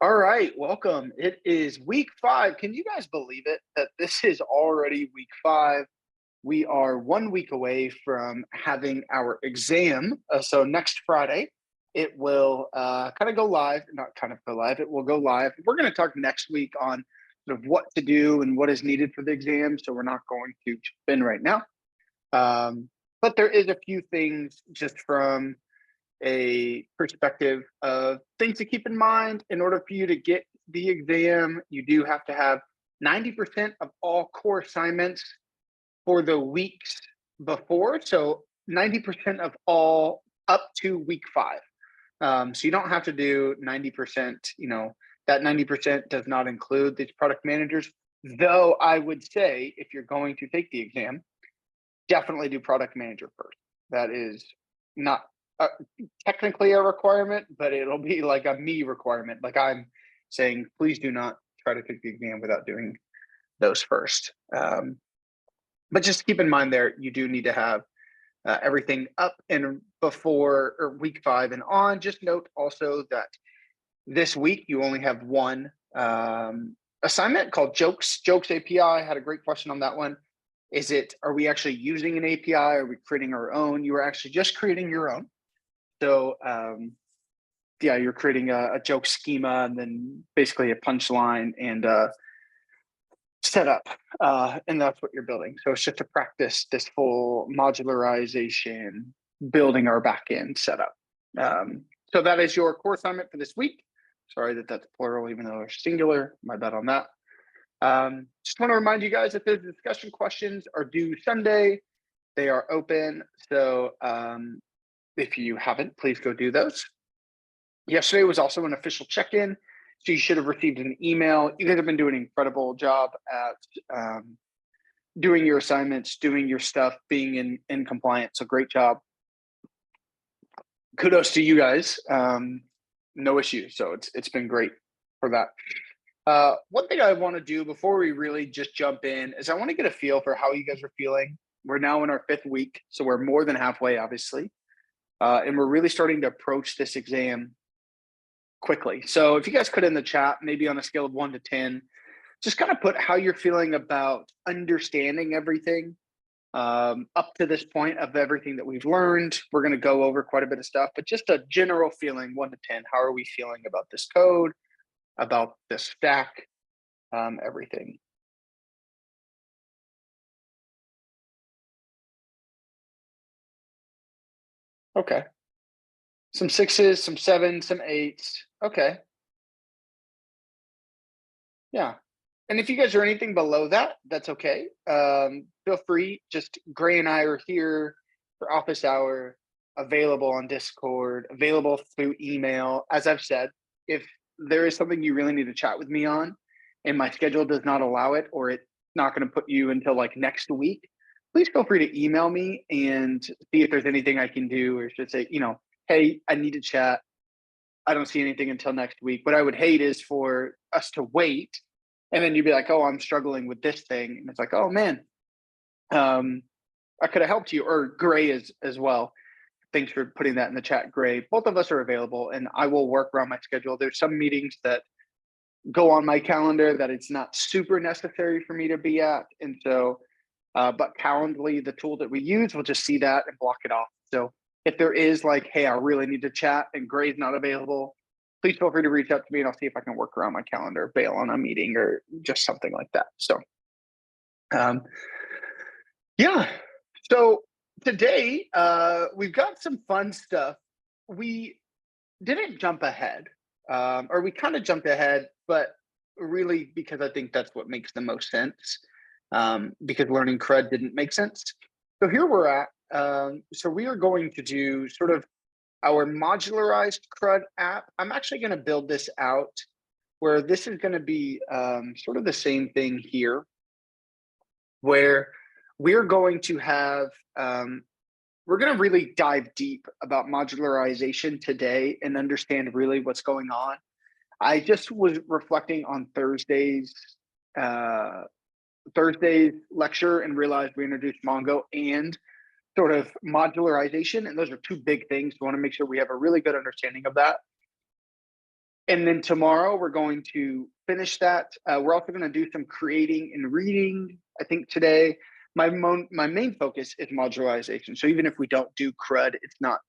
All right, welcome. It is week 5. Can you guys believe it that this is already week 5? We are 1 week away from having our exam. So next Friday, it will kind of go live, not kind of go live, it will go live. We're going to talk next week on sort of what to do and what is needed for the exam. So we're not going to jump in right now. But there is a few things just from a perspective of things to keep in mind. In order for you to get the exam, you do have to have 90% of all core assignments for the weeks before. So 90% of all up to week 5. So you don't have to do 90%, that 90% does not include these product managers. Though I would say if you're going to take the exam, definitely do product manager first. That is not uh, technically a requirement, but it'll be like a me requirement. Like I'm saying, please do not try to take the exam without doing those first. But just keep in mind there, you do need to have everything up and before or week 5 and on. Just note also that this week you only have one assignment called Jokes API. I had a great question on that one. Are we actually using an API? Are we creating our own? You are actually just creating your own. So yeah, you're creating a joke schema and then basically a punchline and setup, and that's what you're building. So it's just to practice this full modularization, building our backend setup. So that is your core assignment for this week. Sorry that that's plural, even though it's singular. My bad on that. Just want to remind you guys that the discussion questions are due Sunday. They are open. So if you haven't, please go do those. Yesterday was also an official check-in. So you should have received an email. You guys have been doing an incredible job at doing your assignments, doing your stuff, being in compliance. So great job. Kudos to you guys. No issue. So it's been great for that. One thing I want to do before we really just jump in is I want to get a feel for how you guys are feeling. We're now in our 5th week, so we're more than halfway, obviously. And we're really starting to approach this exam quickly. So if you guys could in the chat, maybe on a scale of 1 to 10, just kind of put how you're feeling about understanding everything up to this point of everything that we've learned. We're going to go over quite a bit of stuff, but just a general feeling 1 to 10. How are we feeling about this code, about this stack, everything? Okay. Some 6s, some 7s, some 8s. Okay. Yeah. And if you guys are anything below that, that's okay. Feel free. Just Gray and I are here for office hour, available on Discord, available through email. As I've said, if there is something you really need to chat with me on and my schedule does not allow it, or it's not going to put you until like next week, please feel free to email me and see if there's anything I can do, or just say, hey, I need to chat. I don't see anything until next week. What I would hate is for us to wait and then you'd be like, oh, I'm struggling with this thing. And it's like, oh man, I could have helped you. Or Gray as well. Thanks for putting that in the chat, Gray. Both of us are available and I will work around my schedule. There's some meetings that go on my calendar that it's not super necessary for me to be at. And so, but Calendly, the tool that we use, will just see that and block it off. So if there is like, hey, I really need to chat and Gray's not available, please feel free to reach out to me and I'll see if I can work around my calendar, bail on a meeting or just something like that. So, yeah. So today, we've got some fun stuff. We didn't jump ahead, or we kind of jumped ahead, but really because I think that's what makes the most sense, because learning CRUD didn't make sense. So here we're at. So we are going to do sort of our modularized CRUD app. I'm actually going to build this out where this is going to be sort of the same thing here, where we're going to have, we're going to really dive deep about modularization today and understand really what's going on. I just was reflecting on Thursday's lecture and realized we introduced Mongo and sort of modularization, and those are two big things. We want to make sure we have a really good understanding of that. And then tomorrow we're going to finish that. We're also going to do some creating and reading. I think today my main focus is modularization. So even if we don't do CRUD, it's not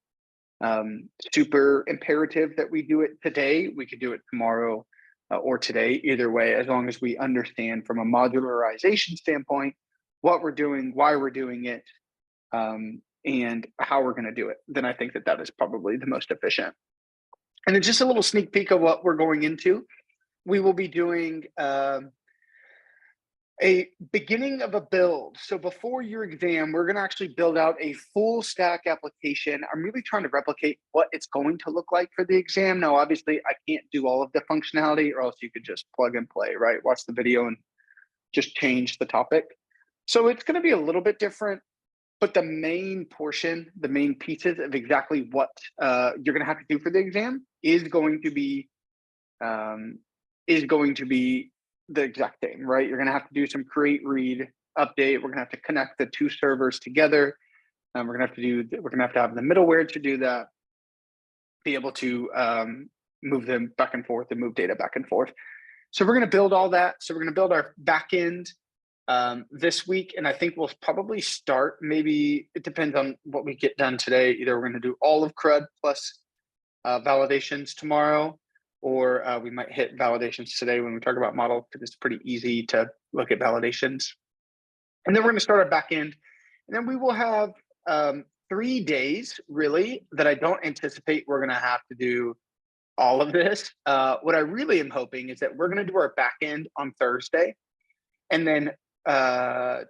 super imperative that we do it today. We could do it tomorrow or today, either way, as long as we understand from a modularization standpoint what we're doing, why we're doing it, and how we're going to do it. Then I think that is probably the most efficient. And then just a little sneak peek of what we're going into. We will be doing a beginning of a build. So before your exam, we're going to actually build out a full stack application. I'm really trying to replicate what it's going to look like for the exam. Now, obviously, I can't do all of the functionality, or else you could just plug and play, right? Watch the video and just change the topic. So it's going to be a little bit different, but the main portion, the main pieces of exactly what you're going to have to do for the exam is going to be the exact same, right? You're going to have to do some create, read, update. We're going to have to connect the two servers together. We're going to have to have the middleware to do that, be able to move them back and forth and move data back and forth. So we're going to build all that. So we're going to build our back end this week. And I think we'll probably start, maybe it depends on what we get done today. Either we're going to do all of CRUD plus validations tomorrow, or we might hit validations today when we talk about model, because it's pretty easy to look at validations. And then we're going to start our back end. And then we will have 3 days, really, that I don't anticipate we're going to have to do all of this. What I really am hoping is that we're going to do our back end on Thursday. And then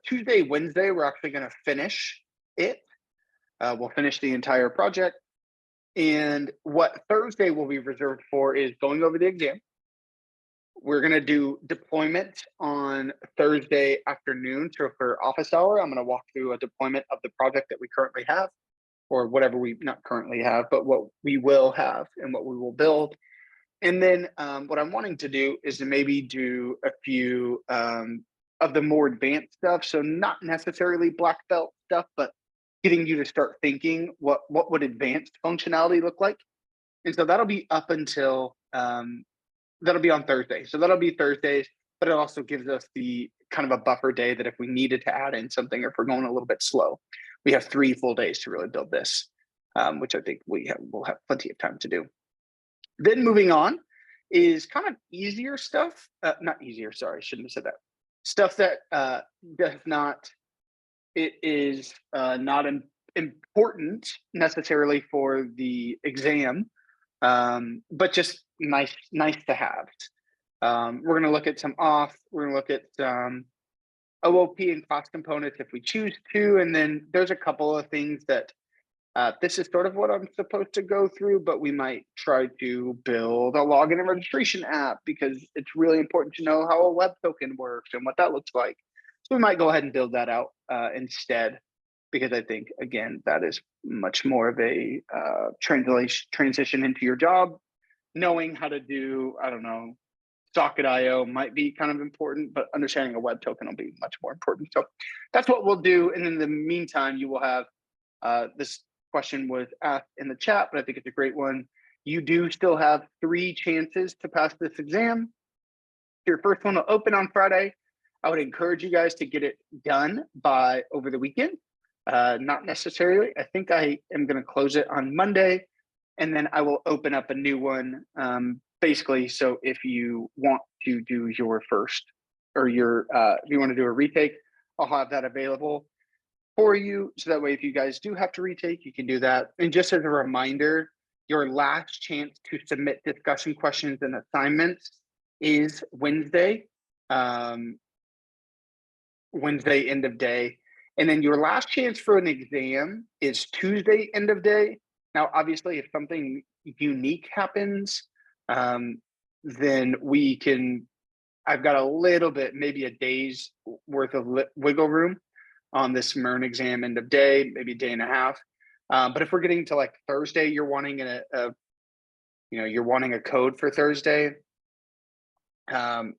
Tuesday, Wednesday, we're actually going to finish it. We'll finish the entire project. And what Thursday will be reserved for is going over the exam. We're going to do deployment on Thursday afternoon. So for office hour, I'm going to walk through a deployment of the project that we currently have, or whatever we not currently have, but what we will have and what we will build. And then what I'm wanting to do is to maybe do a few of the more advanced stuff. So not necessarily black belt stuff, but getting you to start thinking what would advanced functionality look like. And so that'll be up until that'll be on Thursday. So that'll be Thursdays, but it also gives us the kind of a buffer day that if we needed to add in something, or if we're going a little bit slow, we have 3 full days to really build this, which I think we'll have plenty of time to do. Then moving on is kind of easier stuff. Not easier, sorry, shouldn't have said that. Stuff that does not, it is not important necessarily for the exam, but just nice to have. We're going to look at some auth. We're going to look at some OOP and class components if we choose to. And then there's a couple of things that this is sort of what I'm supposed to go through, but we might try to build a login and registration app, because it's really important to know how a web token works and what that looks like. So we might go ahead and build that out instead, because I think, again, that is much more of a transition into your job. Knowing how to do, I don't know, Socket.io might be kind of important, but understanding a web token will be much more important. So that's what we'll do. And in the meantime, you will have this question was asked in the chat, but I think it's a great one. You do still have 3 chances to pass this exam. Your first one will open on Friday. I would encourage you guys to get it done by over the weekend. Not necessarily. I think I am going to close it on Monday, and then I will open up a new one. Basically, so if you want to do your first, or your if you want to do a retake, I'll have that available for you. So that way, if you guys do have to retake, you can do that. And just as a reminder, your last chance to submit discussion questions and assignments is Wednesday, Wednesday end of day. And then your last chance for an exam is Tuesday end of day. Now, obviously, if something unique happens, then we can, I've got a little bit, maybe a day's worth of wiggle room on this MERN exam end of day, maybe a day and a half. But if we're getting to like Thursday, you're wanting you're wanting a code for Thursday, or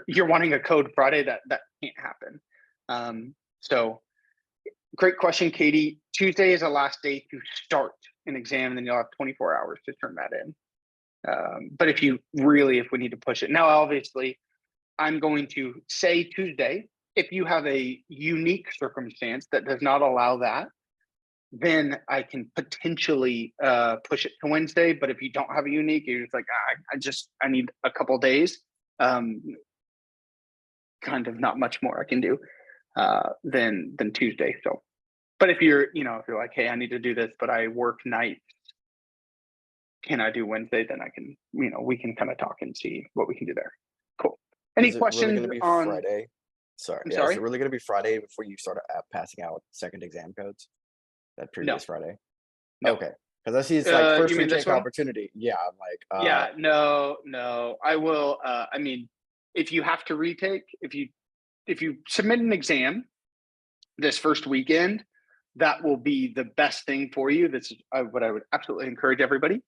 you're wanting a code Friday, that can't happen. So great question, Katie. Tuesday is the last day to start an exam, and then you'll have 24 hours to turn that in. But if we need to push it now, obviously, I'm going to say Tuesday. If you have a unique circumstance that does not allow that, then I can potentially push it to Wednesday. But if you don't have a unique, you're just like, I need a couple days. Kind of not much more I can do than Tuesday. So, but if you're like, hey, I need to do this, but I work nights, can I do Wednesday? Then I can, we can kind of talk and see what we can do there. Cool. Any Is it really questions going to be on? Friday? Sorry. I'm Yeah. sorry. Is it really going to be Friday before you start passing out second exam codes? That previous Friday? No. Okay. Because I see it's like first You mean this retake one? opportunity. Yeah. I'm like, Yeah, no. I will. I mean, if you have to retake, if you submit an exam this first weekend, that will be the best thing for you. This is what I would absolutely encourage everybody,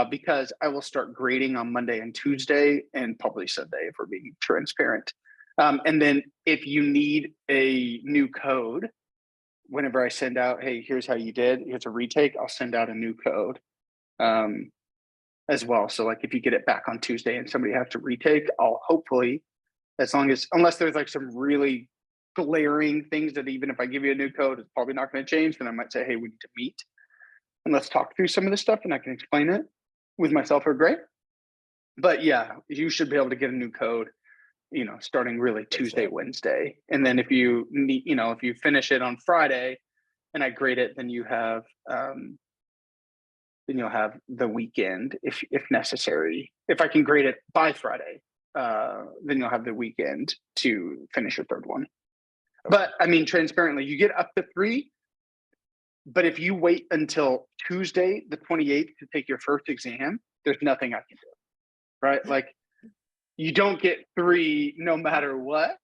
because I will start grading on Monday and Tuesday and probably Sunday if we're being transparent. And then if you need a new code, whenever I send out, hey, here's how you did, here's a retake, I'll send out a new code as well. So like if you get it back on Tuesday and somebody has to retake, I'll hopefully, unless there's like some really glaring things that even if I give you a new code, it's probably not going to change, then I might say, hey, we need to meet and let's talk through some of this stuff and I can explain it with myself or Gray. But yeah, you should be able to get a new code, starting really Tuesday, Wednesday. And then if you need, if you finish it on Friday and I grade it, then you'll have the weekend if necessary. If I can grade it by Friday, then you'll have the weekend to finish your third one. Okay. But I mean, transparently, you get up to 3. But if you wait until Tuesday, the 28th, to take your first exam, there's nothing I can do, right? Like, you don't get 3 no matter what.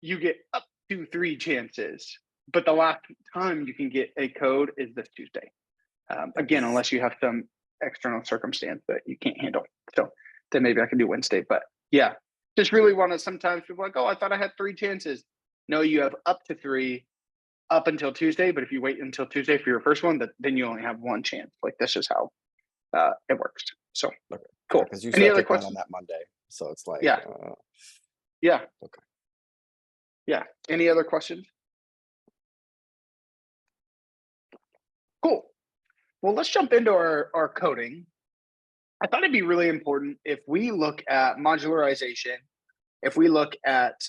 You get up to 3 chances. But the last time you can get a code is this Tuesday. Again, unless you have some external circumstance that you can't handle. So then maybe I can do Wednesday. But yeah, just really want to, sometimes people are like, oh, I thought I had 3 chances. No, you have up to 3 up until Tuesday. But if you wait until Tuesday for your first one, then you only have 1 chance. Like, that's just how it works. So okay. Cool. Because you Any said other take one questions on that Monday. So it's like, yeah. Yeah. Okay. Yeah. Any other questions? Cool. Well, let's jump into our coding. I thought it'd be really important if we look at modularization, if we look at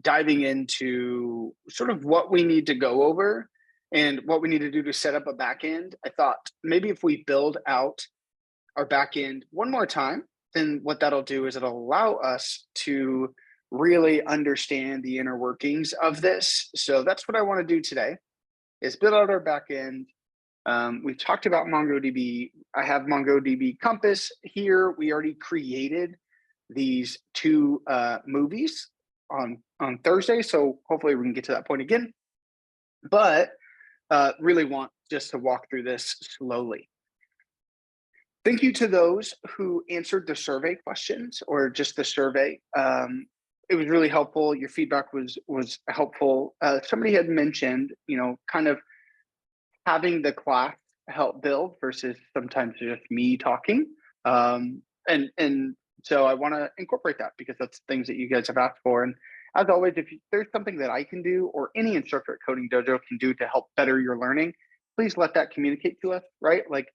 diving into sort of what we need to go over and what we need to do to set up a backend. I thought maybe if we build out our backend one more time, then what that'll do is it'll allow us to really understand the inner workings of this. So that's what I want to do today, is build out our backend. We've talked about MongoDB. I have MongoDB Compass here. We already created these 2 movies on Thursday. So hopefully we can get to that point again. But really want just to walk through this slowly. Thank you to those who answered the survey questions or just the survey. It was really helpful. Your feedback was helpful. Somebody had mentioned, kind of having the class help build versus sometimes just me talking. And so I want to incorporate that because that's things that you guys have asked for. And as always, if there's something that I can do or any instructor at Coding Dojo can do to help better your learning, please let that communicate to us, right? Like,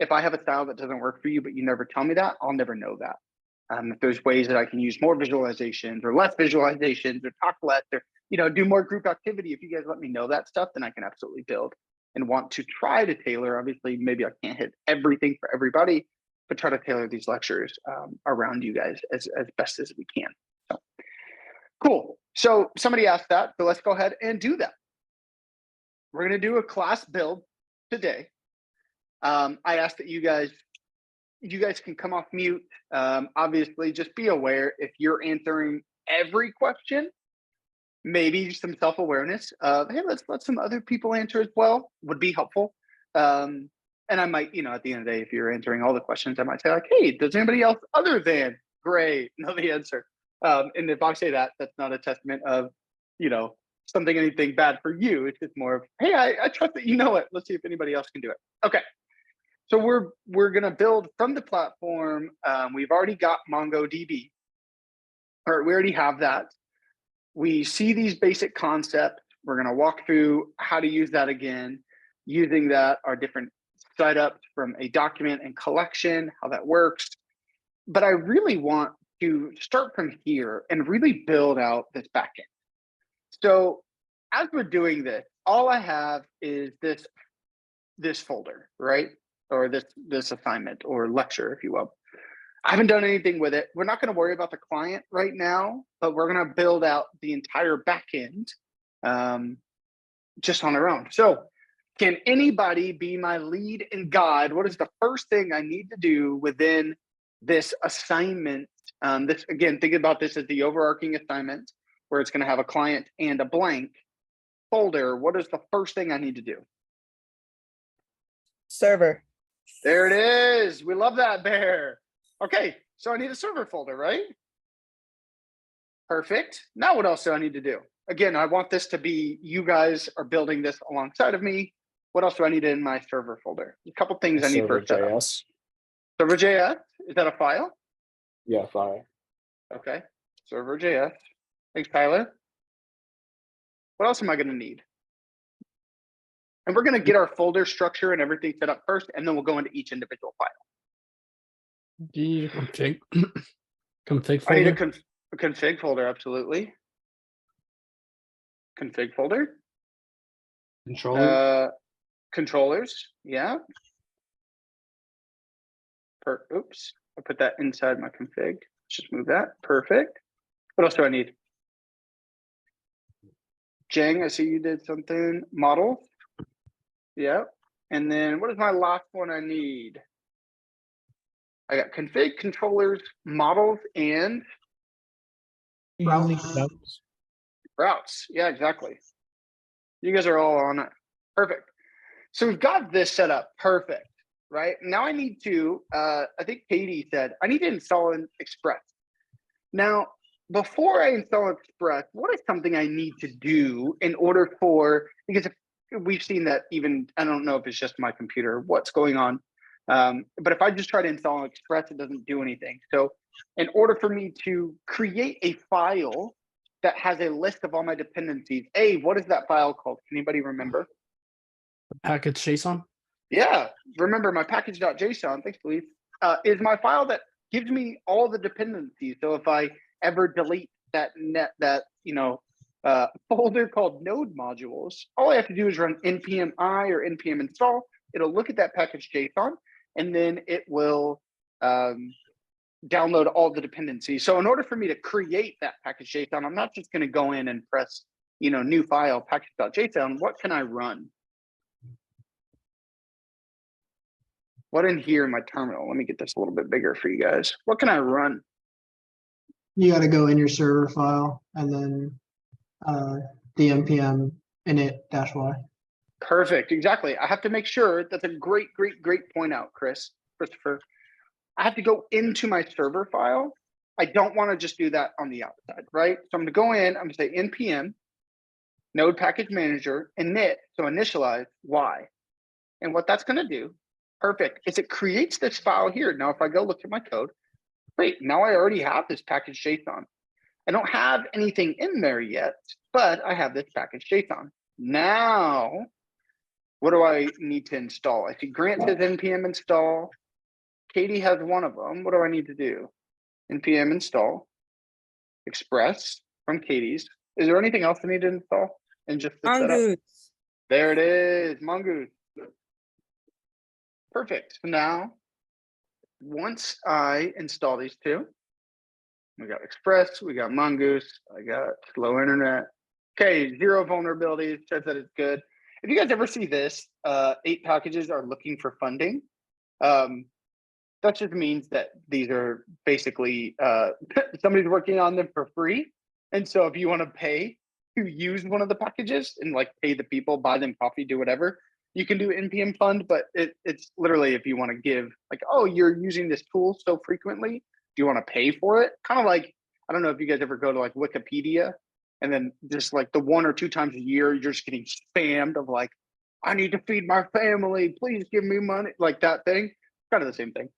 if I have a style that doesn't work for you, but you never tell me that, I'll never know that. If there's ways that I can use more visualizations or less visualizations or talk less or, do more group activity, if you guys let me know that stuff, then I can absolutely build and want to try to tailor. Obviously, maybe I can't hit everything for everybody, but try to tailor these lectures around you guys as best as we can. So cool. So somebody asked that, so let's go ahead and do that. We're going to do a class build today. I ask that you guys can come off mute. Obviously, just be aware if you're answering every question, maybe some self-awareness of, hey, let's let some other people answer as well, would be helpful. And I might, at the end of the day, if you're answering all the questions, I might say like, hey, does anybody else other than Gray know the answer? And if I say that, that's not a testament of, anything bad for you. It's just more of, hey, I trust that you know it. Let's see if anybody else can do it. Okay. So we're gonna build from the platform. We've already got MongoDB, or we already have that. We see these basic concepts. We're gonna walk through how to use that again, using that, our different setups from a document and collection, how that works. But I really want to start from here and really build out this backend. So as we're doing this, all I have is this folder, right? Or this assignment or lecture, if you will. I haven't done anything with it. We're not going to worry about the client right now, but we're going to build out the entire backend just on our own. So can anybody be my lead and guide? What is the first thing I need to do within this assignment? This, again, think about this as the overarching assignment where it's going to have a client and a blank folder. What is the first thing I need to do? Server. There it is. We love that, Bear. Okay, so I need a server folder, right? Perfect. Now what else do I need to do? Again, I want this to be, you guys are building this alongside of me. What else do I need in my server folder? A couple things I need for setup. Server.js. Server.js, is that a file? Yeah, file. Okay, server.js. Thanks, Tyler. What else am I gonna need? And we're gonna get our folder structure and everything set up first, and then we'll go into each individual file. Do you need a config I need a folder? config folder, absolutely. Config folder. Controller? Controllers, yeah. Oops, I put that inside my config. Just move that, perfect. What else do I need? Jang, I see you did something. Models, yeah. And then what is my last one I need? I got config, controllers, models, and routes. Yeah, exactly. You guys are all on it. Perfect. So we've got this set up. Perfect. Right. Now I need to, I think Katie said, I need to install an Express. Now, before I install Express, what is something I need to do in order for, because if we've seen that even, I don't know if it's just my computer, what's going on. But if I just try to install Express, it doesn't do anything. So in order for me to create a file that has a list of all my dependencies, what is that file called? Can anybody remember? Package JSON? Yeah, remember my package.json, thanks, Lee, is my file that gives me all the dependencies. So if I ever delete that folder called node modules, all I have to do is run npm I or npm install. It'll look at that package JSON, and then it will download all the dependencies. So in order for me to create that package JSON, I'm not just going to go in and press, new file package.json. What can I run? What in here in my terminal? Let me get this a little bit bigger for you guys. What can I run? You got to go in your server file and then the npm init-y. Perfect. Exactly. I have to make sure that's a great point out, Christopher. I have to go into my server file. I don't want to just do that on the outside, right? So I'm going to go in, I'm going to say npm node package manager init, so initialize y. And what that's going to do, perfect, is it creates this file here. Now, if I go look at my code, great, now I already have this package JSON. I don't have anything in there yet, but I have this package JSON. Now, what do I need to install? I see Grant says npm install. Katie has one of them. What do I need to do? npm install Express from Katie's. Is there anything else I need to install? And just the setup? Mongoose. There it is, Mongoose. Perfect. So now, once I install these two, we got Express, we got Mongoose, I got slow internet. Okay, 0 vulnerabilities, says that it's good. If you guys ever see this, 8 packages are looking for funding. That just means that these are basically, somebody's working on them for free. And so if you want to pay to use one of the packages and like pay the people, buy them coffee, do whatever, you can do npm fund, but it's literally if you want to give like, oh, you're using this tool so frequently, do you want to pay for it? Kind of like, I don't know if you guys ever go to like Wikipedia and then just like the 1 or 2 times a year, you're just getting spammed of like I need to feed my family. Please give me money. Like that thing. Kind of the same thing.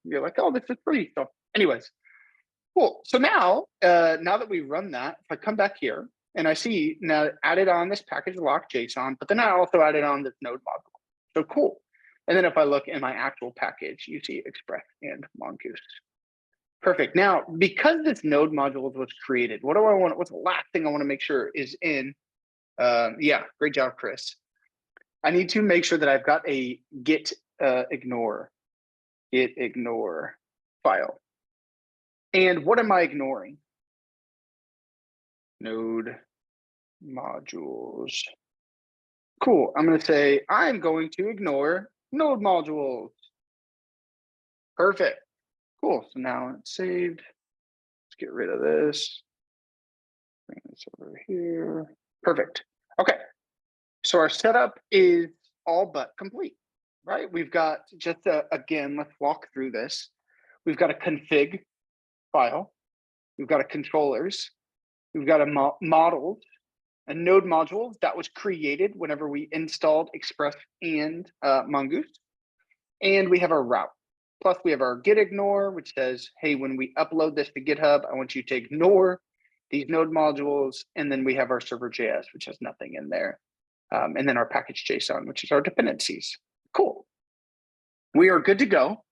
You're like, oh, this is free. So, anyways, cool. So now, now that we run that, if I come back here and I see now added on this package lock JSON, but then I also added on this node module. So cool. And then if I look in my actual package, you see Express and Mongoose. Perfect. Now, because this node module was created, what do I want? What's the last thing I want to make sure is in? Yeah, great job, Chris. I need to make sure that I've got a git ignore file. And what am I ignoring? Node modules. Cool. I'm going to say I'm going to ignore node modules. Perfect. Cool. So now it's saved. Let's get rid of this. Bring this over here. Perfect. Okay. So our setup is all but complete, right? We've got just again, let's walk through this. We've got a config file. We've got a controllers. We've got a models, a node module that was created whenever we installed Express and Mongoose. And we have our route. Plus we have our git ignore, which says, hey, when we upload this to GitHub, I want you to ignore these node modules. And then we have our server.js, which has nothing in there. And then our package JSON, which is our dependencies. Cool. We are good to go.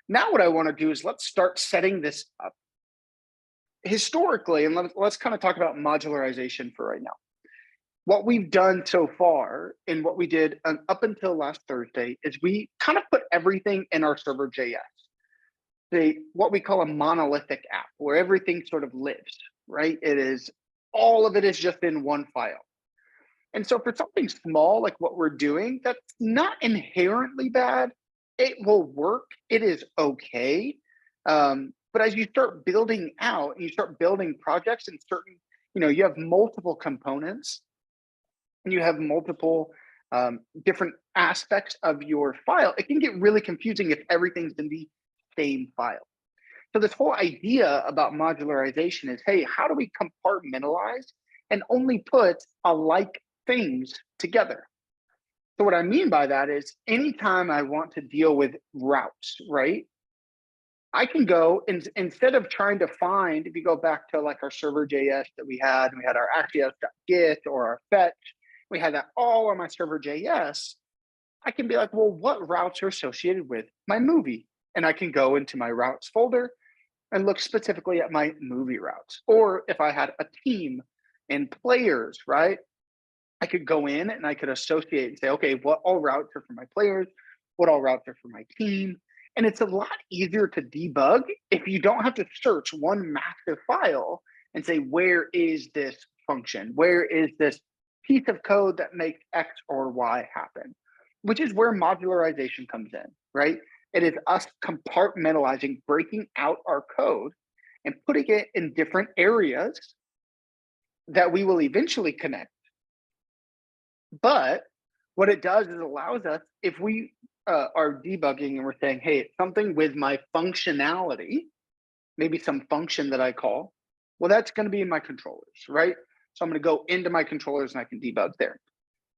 Now what I want to do is let's start setting this up. Historically, and let's kind of talk about modularization for right now. What we've done so far and what we did up until last Thursday is we kind of put everything in our server.js. What we call a monolithic app where everything sort of lives, right? All of it is just in one file. And so for something small like what we're doing, that's not inherently bad. It will work. It is okay. But as you start building out and you start building projects and certain, you have multiple components and you have multiple different aspects of your file, it can get really confusing if everything's in the same file. So this whole idea about modularization is, hey, how do we compartmentalize and only put alike things together? So what I mean by that is anytime I want to deal with routes, right? I can go and instead of trying to find, if you go back to like our server.js that we had, and we had our axios.get or our fetch, we had that all on my server.js. I can be like, well, what routes are associated with my movie? And I can go into my routes folder and look specifically at my movie routes. Or if I had a team and players, right? I could go in and I could associate and say, okay, what all routes are for my players? What all routes are for my team? And it's a lot easier to debug if you don't have to search one massive file and say, where is this function? Where is this piece of code that makes X or Y happen? Which is where modularization comes in, right? It is us compartmentalizing, breaking out our code and putting it in different areas that we will eventually connect. But what it does is allows us, if we are debugging and we're saying, hey, it's something with my functionality, maybe some function that I call, well, that's going to be in my controllers, right? So I'm going to go into my controllers and I can debug there.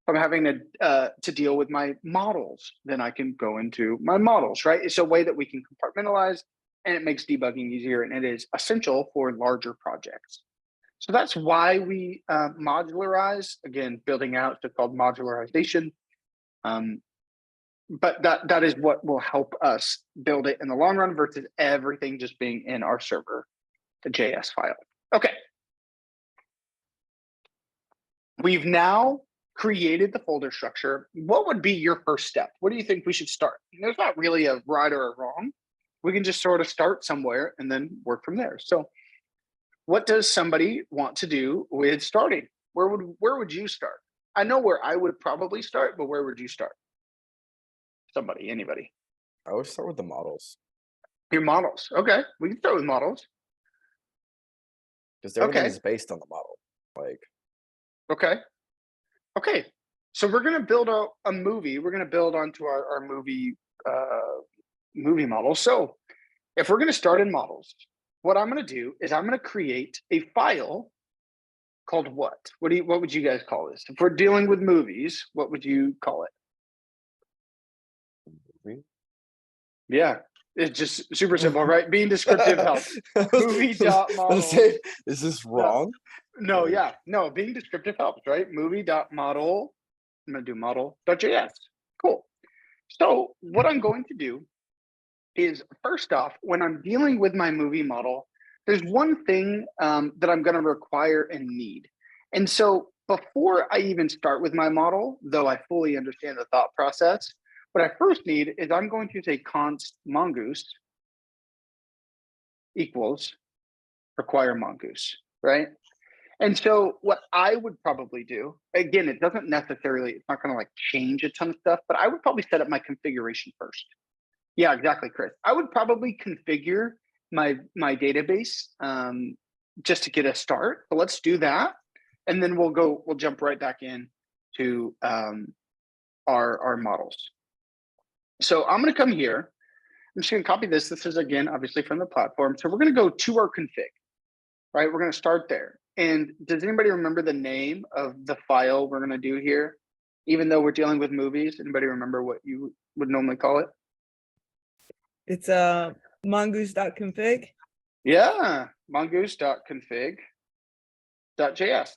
If I'm having to deal with my models, then I can go into my models, right? It's a way that we can compartmentalize and it makes debugging easier, and it is essential for larger projects. So that's why we modularize, again, building out, it's called modularization. But that is what will help us build it in the long run versus everything just being in our server, the JS file. Okay. We've now created the folder structure. What would be your first step? What do you think we should start? There's not really a right or a wrong. We can just sort of start somewhere and then work from there. So what does somebody want to do with starting? Where would you start? I know where I would probably start, but where would you start? Somebody, anybody? I always start with the models Your models. Okay, we can start with models. because everything Okay. is based on the model. Like, Okay. So we're gonna build a movie. We're gonna build onto our movie model. So if we're gonna start in models, what I'm gonna do is I'm gonna create a file Called what? What would you guys call this? If we're dealing with movies, what would you call it? Yeah, it's just super simple, right? Being descriptive helps. Movie dot model. Is this wrong? No, Or- yeah, no, being descriptive helps, right? Movie dot model. I'm gonna do model.js. Cool. So what I'm going to do is, first off, when I'm dealing with my movie model, there's one thing that I'm going to require and need. And so before I even start with my model, though I fully understand the thought process, what I first need is I'm going to say const mongoose equals require mongoose, right? And so what I would probably do, again, it doesn't necessarily, it's not going to like change a ton of stuff, but I would probably set up my configuration first. Yeah, exactly, Chris. I would probably configure my database just to get a start. But let's do that, and then we'll jump right back in to our models. So I'm going to come here. I'm just going to copy this. This is again obviously from the platform. So we're going to go to our config, right? We're going to start there. And does anybody remember the name of the file we're going to do here? Even though we're dealing with movies, anybody remember what you would normally call it? It's mongoose.config. Yeah, mongoose.config.js,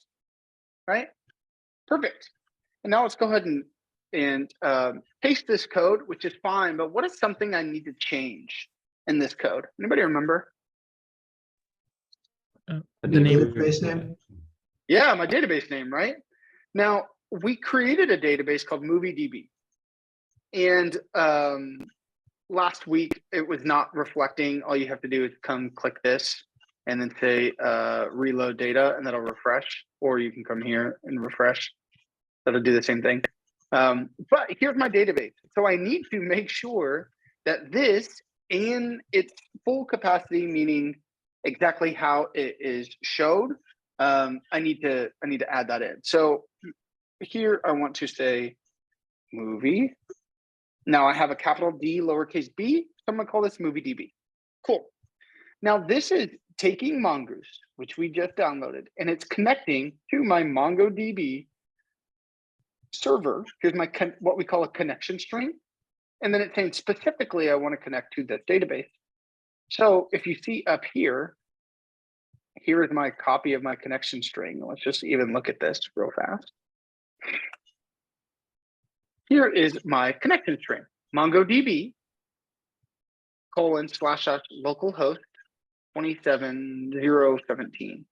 right? Perfect. And now let's go ahead and paste this code, which is fine. But what is something I need to change in this code? Anybody remember? The Database name. Yeah, my database name, right? Now, we created a database called MovieDB. And last week, it was not reflecting. All you have to do is come click this and then say reload data, and that'll refresh. Or you can come here and refresh. That'll do the same thing. But here's my database. So I need to make sure that this in its full capacity, meaning exactly how it is showed, I need to add that in. So here I want to say movie. Now I have a capital D, lowercase b, so I'm gonna call this MovieDB. Cool. Now this is taking Mongoose, which we just downloaded, and it's connecting to my MongoDB server. Here's my what we call a connection string. And then it's saying specifically, I want to connect to this database. So if you see up here, here is my copy of my connection string. Let's just even look at this real fast. Here is my connection string, MongoDB :/localhost 27017.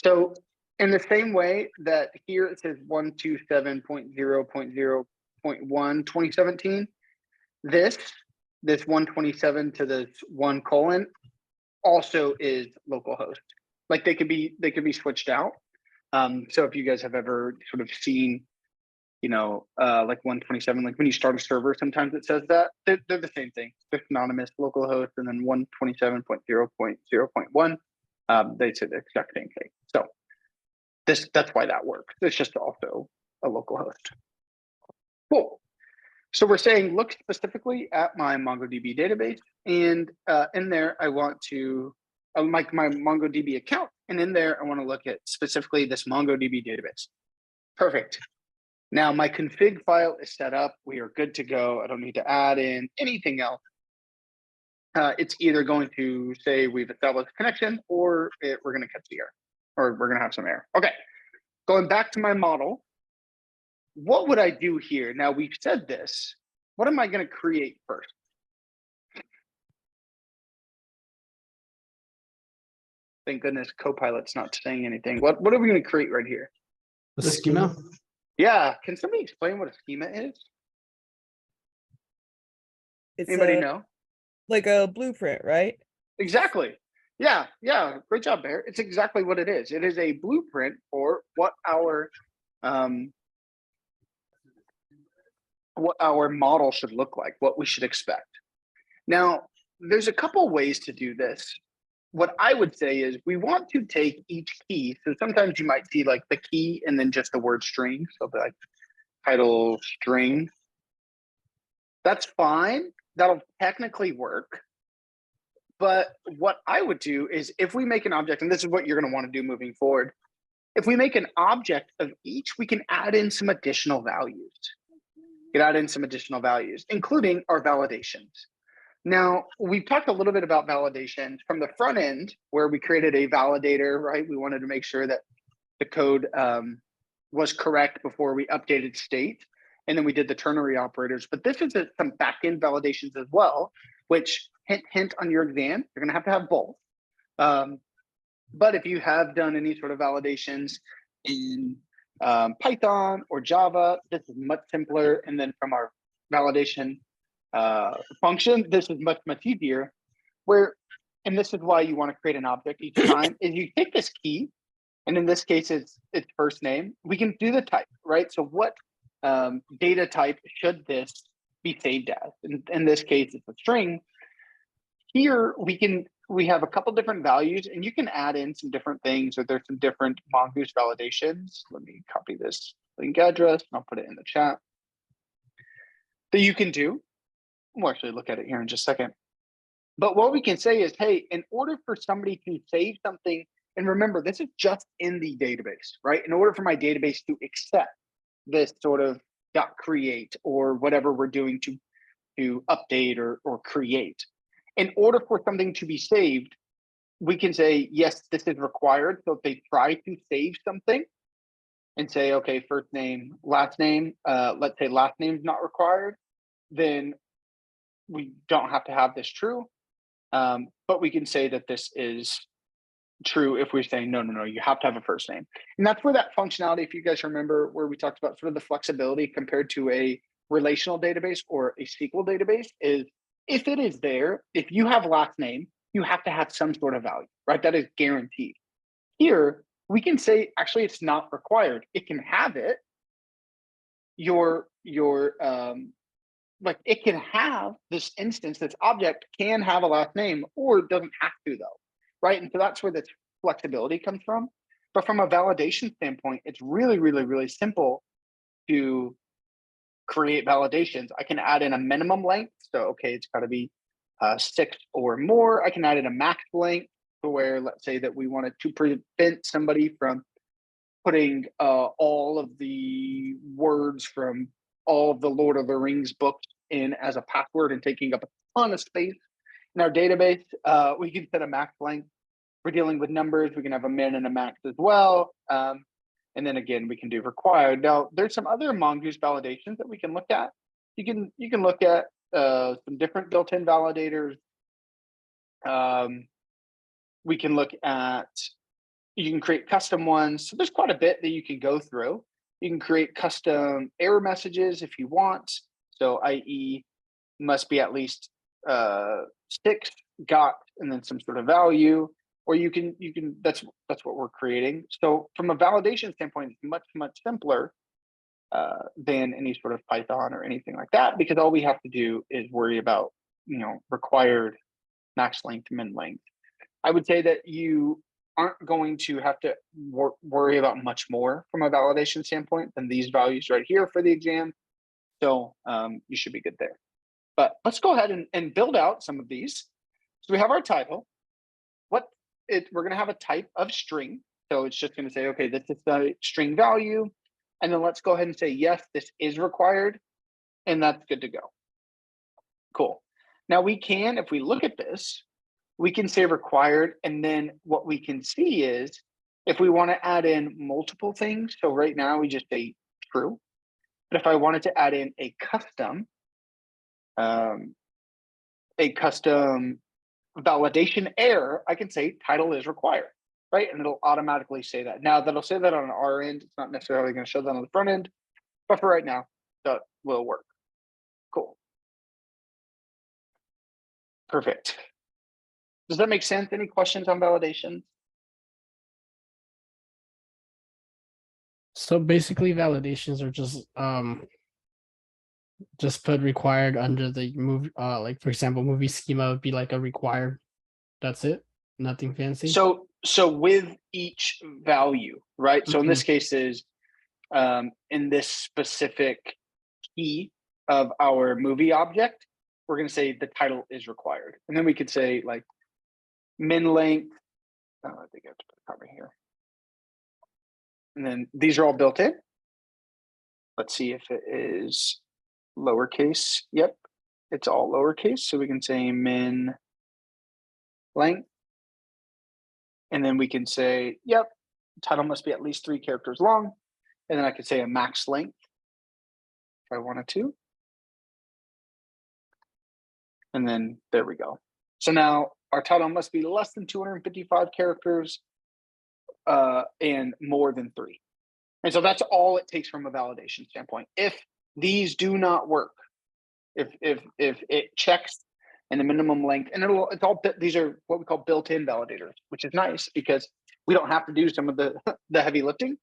So in the same way that here it says 127.0.0.1 2017, this 127 to this 1 colon also is localhost. Like they could be switched out. So if you guys have ever sort of seen, like 127, like when you start a server, sometimes it says that they're the same thing. They're synonymous, localhost, and then 127.0.0.1. They say the exact same thing. So that's why that works. It's just also a local host. Cool. So we're saying look specifically at my MongoDB database, and in there I want to like my MongoDB account, and in there I want to look at specifically this MongoDB database. Perfect. Now my config file is set up. We are good to go. I don't need to add in anything else. It's either going to say we've established a connection, or we're going to catch the error, or we're going to have some error. Okay, going back to my model, what would I do here? Now we've said this. What am I going to create first? Thank goodness Copilot's not saying anything. What are we going to create right here? The schema. Yeah, can somebody explain what a schema is? It's Anybody know? like a blueprint, right? Exactly. Yeah, great job, Bear. It's exactly what it is. It is a blueprint for what our model should look like, what we should expect. Now, there's a couple ways to do this. What I would say is we want to take each key. So sometimes you might see like the key and then just the word string. So like title string. That's fine. That'll technically work. But what I would do is if we make an object, and this is what you're going to want to do moving forward, If we make an object of each, we can add in some additional values. We can add in some additional values, including our validations. Now, we've talked a little bit about validations from the front end where we created a validator, right? We wanted to make sure that the code was correct before we updated state. And then we did the ternary operators. But this is some back-end validations as well, which hint, hint on your exam, you're going to have both. But if you have done any sort of validations in Python or Java, this is much simpler. And then from our validation function, this is much, much easier. And this is why you want to create an object each time, is you take this key, and in this case, it's first name. We can do the type, right? So what data type should this be saved as? In this case, it's a string. Here, we have a couple different values, and you can add in some different things, or there's some different Mongoose validations. Let me copy this link address, and I'll put it in the chat. That you can do. We'll actually look at it here in just a second. But what we can say is, hey, in order for somebody to save something, and remember, this is just in the database, right? In order for my database to accept this sort of .create or whatever we're doing to update or create, in order for something to be saved, we can say, yes, this is required. So if they try to save something and say, okay, first name, let's say last name is not required, then we don't have to have this true. But we can say that this is true if we're saying, no, you have to have a first name. And that's where that functionality, if you guys remember, where we talked about sort of the flexibility compared to a relational database or a SQL database, is if it is there, if you have last name, you have to have some sort of value, right? That is guaranteed. Here, we can say, actually, it's not required. It can have it. Like it can have this instance, this object can have a last name, or it doesn't have to though, right? And so that's where this flexibility comes from. But from a validation standpoint, it's really, really, really simple to create validations. I can add in a minimum length. So, okay, it's got to be 6 or more. I can add in a max length to where, let's say that we wanted to prevent somebody from putting all of the words from all of the Lord of the Rings books in as a password and taking up a ton of space in our database. We can set a max length. We're dealing with numbers. We can have a min and a max as well. And then again, we can do required. Now, there's some other Mongoose validations that we can look at. You can look at some different built-in validators. We can look at, you can create custom ones. So there's quite a bit that you can go through. You can create custom error messages if you want. So i.e. must be at least 6 got and then some sort of value, or you can that's what we're creating. So from a validation standpoint, it's much, much simpler than any sort of Python or anything like that, because all we have to do is worry about, required max length, min length. I would say that you aren't going to have to worry about much more from a validation standpoint than these values right here for the exam. So you should be good there. But let's go ahead and build out some of these. So we have our title. We're going to have a type of string. So it's just going to say, okay, this is the string value. And then let's go ahead and say, yes, this is required. And that's good to go. Cool. Now we can, if we look at this, we can say required. And then what we can see is if we want to add in multiple things. So right now we just say true. But if I wanted to add in a custom validation error, I can say title is required, right? And it'll automatically say that. Now that'll say that on our end. It's not necessarily going to show that on the front end, but for right now, that will work. Cool. Perfect. Does that make sense? Any questions on validation? So basically validations are just put required under the movie, like for example, movie schema would be like a required. That's it. Nothing fancy. So with each value, right? So in this case is in this specific key of our movie object, we're going to say the title is required. And then we could say like min length. I think I have to put a comma here. And then these are all built in. Let's see if it is lowercase. Yep, it's all lowercase. So we can say min length. And then we can say, yep, title must be at least 3 characters long. And then I could say a max length if I wanted to. And then there we go. So now our title must be less than 255 characters and more than 3. And so that's all it takes from a validation standpoint. If these do not work, if it checks in the minimum length, and it's all, these are what we call built-in validators, which is nice because we don't have to do some of the heavy lifting.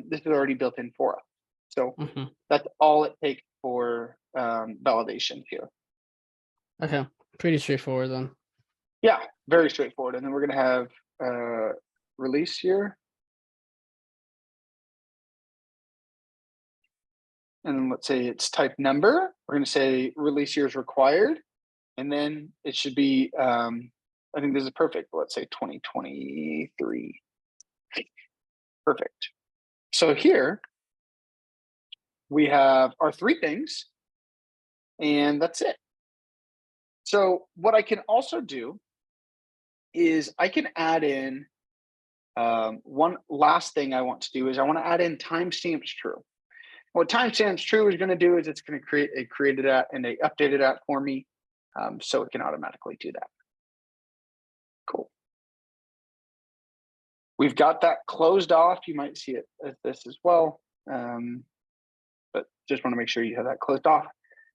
This is already built in for us. So that's all it takes for validation here. Okay, pretty straightforward then. Yeah, very straightforward. And then we're going to have release here. And then let's say it's type number. We're going to say release year is required. And then it should be, I think this is perfect. Let's say 2023. Perfect. So here we have our 3 things, and that's it. So what I can also do is I can add in one last thing I want to do is I want to add in timestamps true. What timestamps true is going to do is it's going to create a created at and a updated at for me, so it can automatically do that. Cool. We've got that closed off. You might see it as this as well, but just want to make sure you have that closed off.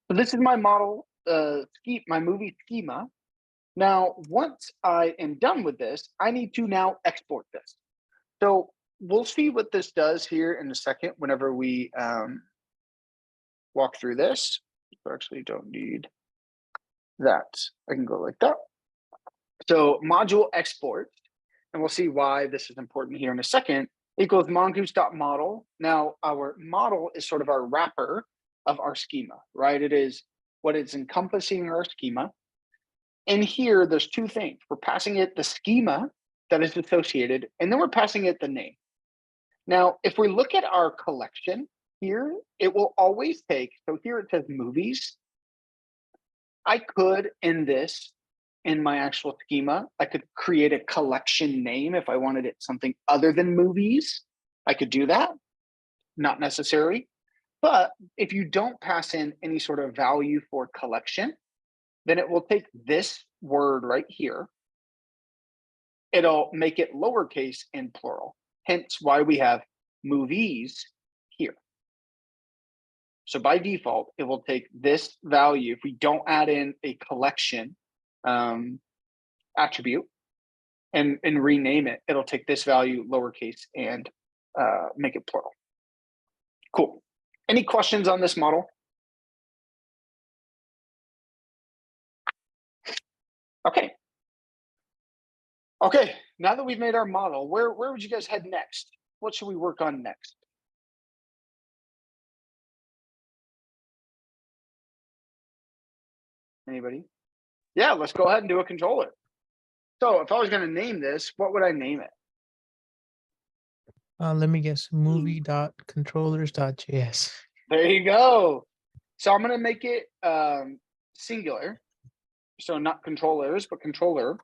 So this is my model, my movie schema. Now, once I am done with this, I need to now export this. So we'll see what this does here in a second whenever we walk through this. I actually don't need that. I can go like that. So module export, and we'll see why this is important here in a second, equals mongoose.model. Now, our model is sort of our wrapper of our schema, right? It is what is encompassing our schema. And here, there's 2 things. We're passing it the schema that is associated, and then we're passing it the name. Now, if we look at our collection here, it will always take, so here it says movies. I could, in my actual schema, I could create a collection name if I wanted it something other than movies. I could do that, not necessary. But if you don't pass in any sort of value for collection, then it will take this word right here. It'll make it lowercase and plural, hence why we have movies here. So by default, it will take this value. If we don't add in a collection attribute and rename it, it'll take this value lowercase and make it plural. Cool. Any questions on this model? Okay. Okay, now that we've made our model, where would you guys head next? What should we work on next? Anybody? Yeah, let's go ahead and do a controller. So if I was going to name this, what would I name it? Let me guess, movie.controllers.js. There you go. So I'm going to make it singular. So not controllers, but controller.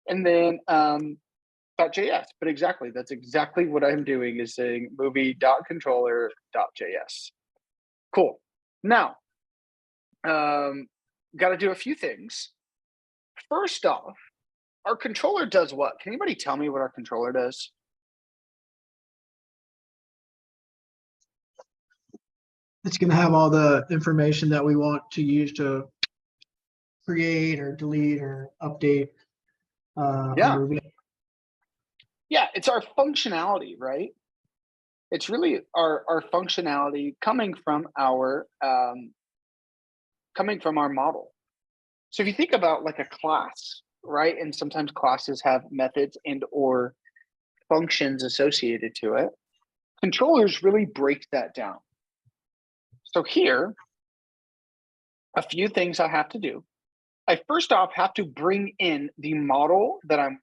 And then .js. But exactly, that's exactly what I'm doing is saying movie.controller.js. Cool. Now, got to do a few things. First off, our controller does what? Can anybody tell me what our controller does? It's going to have all the information that we want to use to create or delete or update a movie. Yeah, it's our functionality, right? It's really our functionality coming from our model. So if you think about like a class, right? And sometimes classes have methods and or functions associated to it. Controllers really break that down. So here, a few things I have to do. I first off have to bring in the model that I'm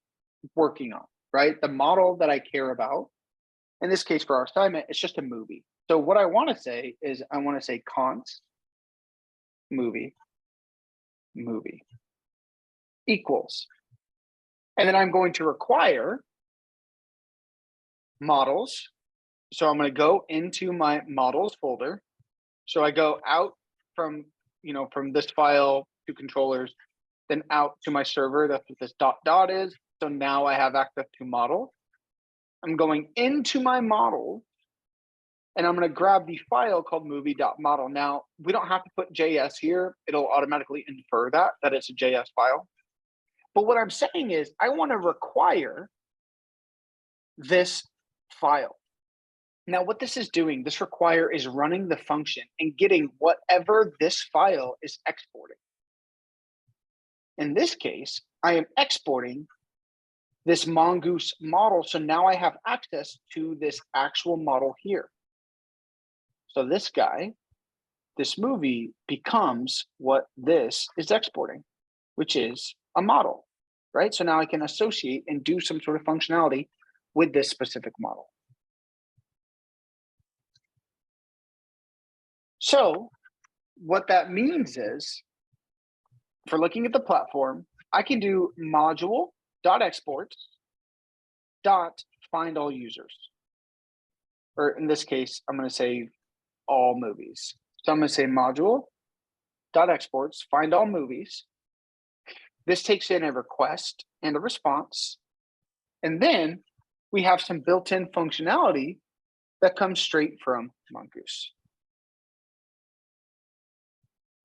working on, right? The model that I care about. in this case for our assignment, it's just a movie. So what I want to say is I want to say const movie equals. And then I'm going to require models. So I'm going to go into my models folder. So I go out from, from this file to controllers, then out to my server. That's what this dot is. So now I have access to model. I'm going into my model and I'm going to grab the file called movie.model. Now we don't have to put JS here. It'll automatically infer that it's a JS file. But what I'm saying is I want to require this file. Now what this is doing, this require is running the function and getting whatever this file is exporting. In this case, I am exporting this Mongoose model. So now I have access to this actual model here. So this guy, this movie becomes what this is exporting, which is a model, right? So now I can associate and do some sort of functionality with this specific model. So what that means is, for looking at the platform, I can do module.export find all users. Or in this case, I'm going to say all movies. So I'm going to say module.exports find all movies. This takes in a request and a response. And then we have some built-in functionality that comes straight from Mongoose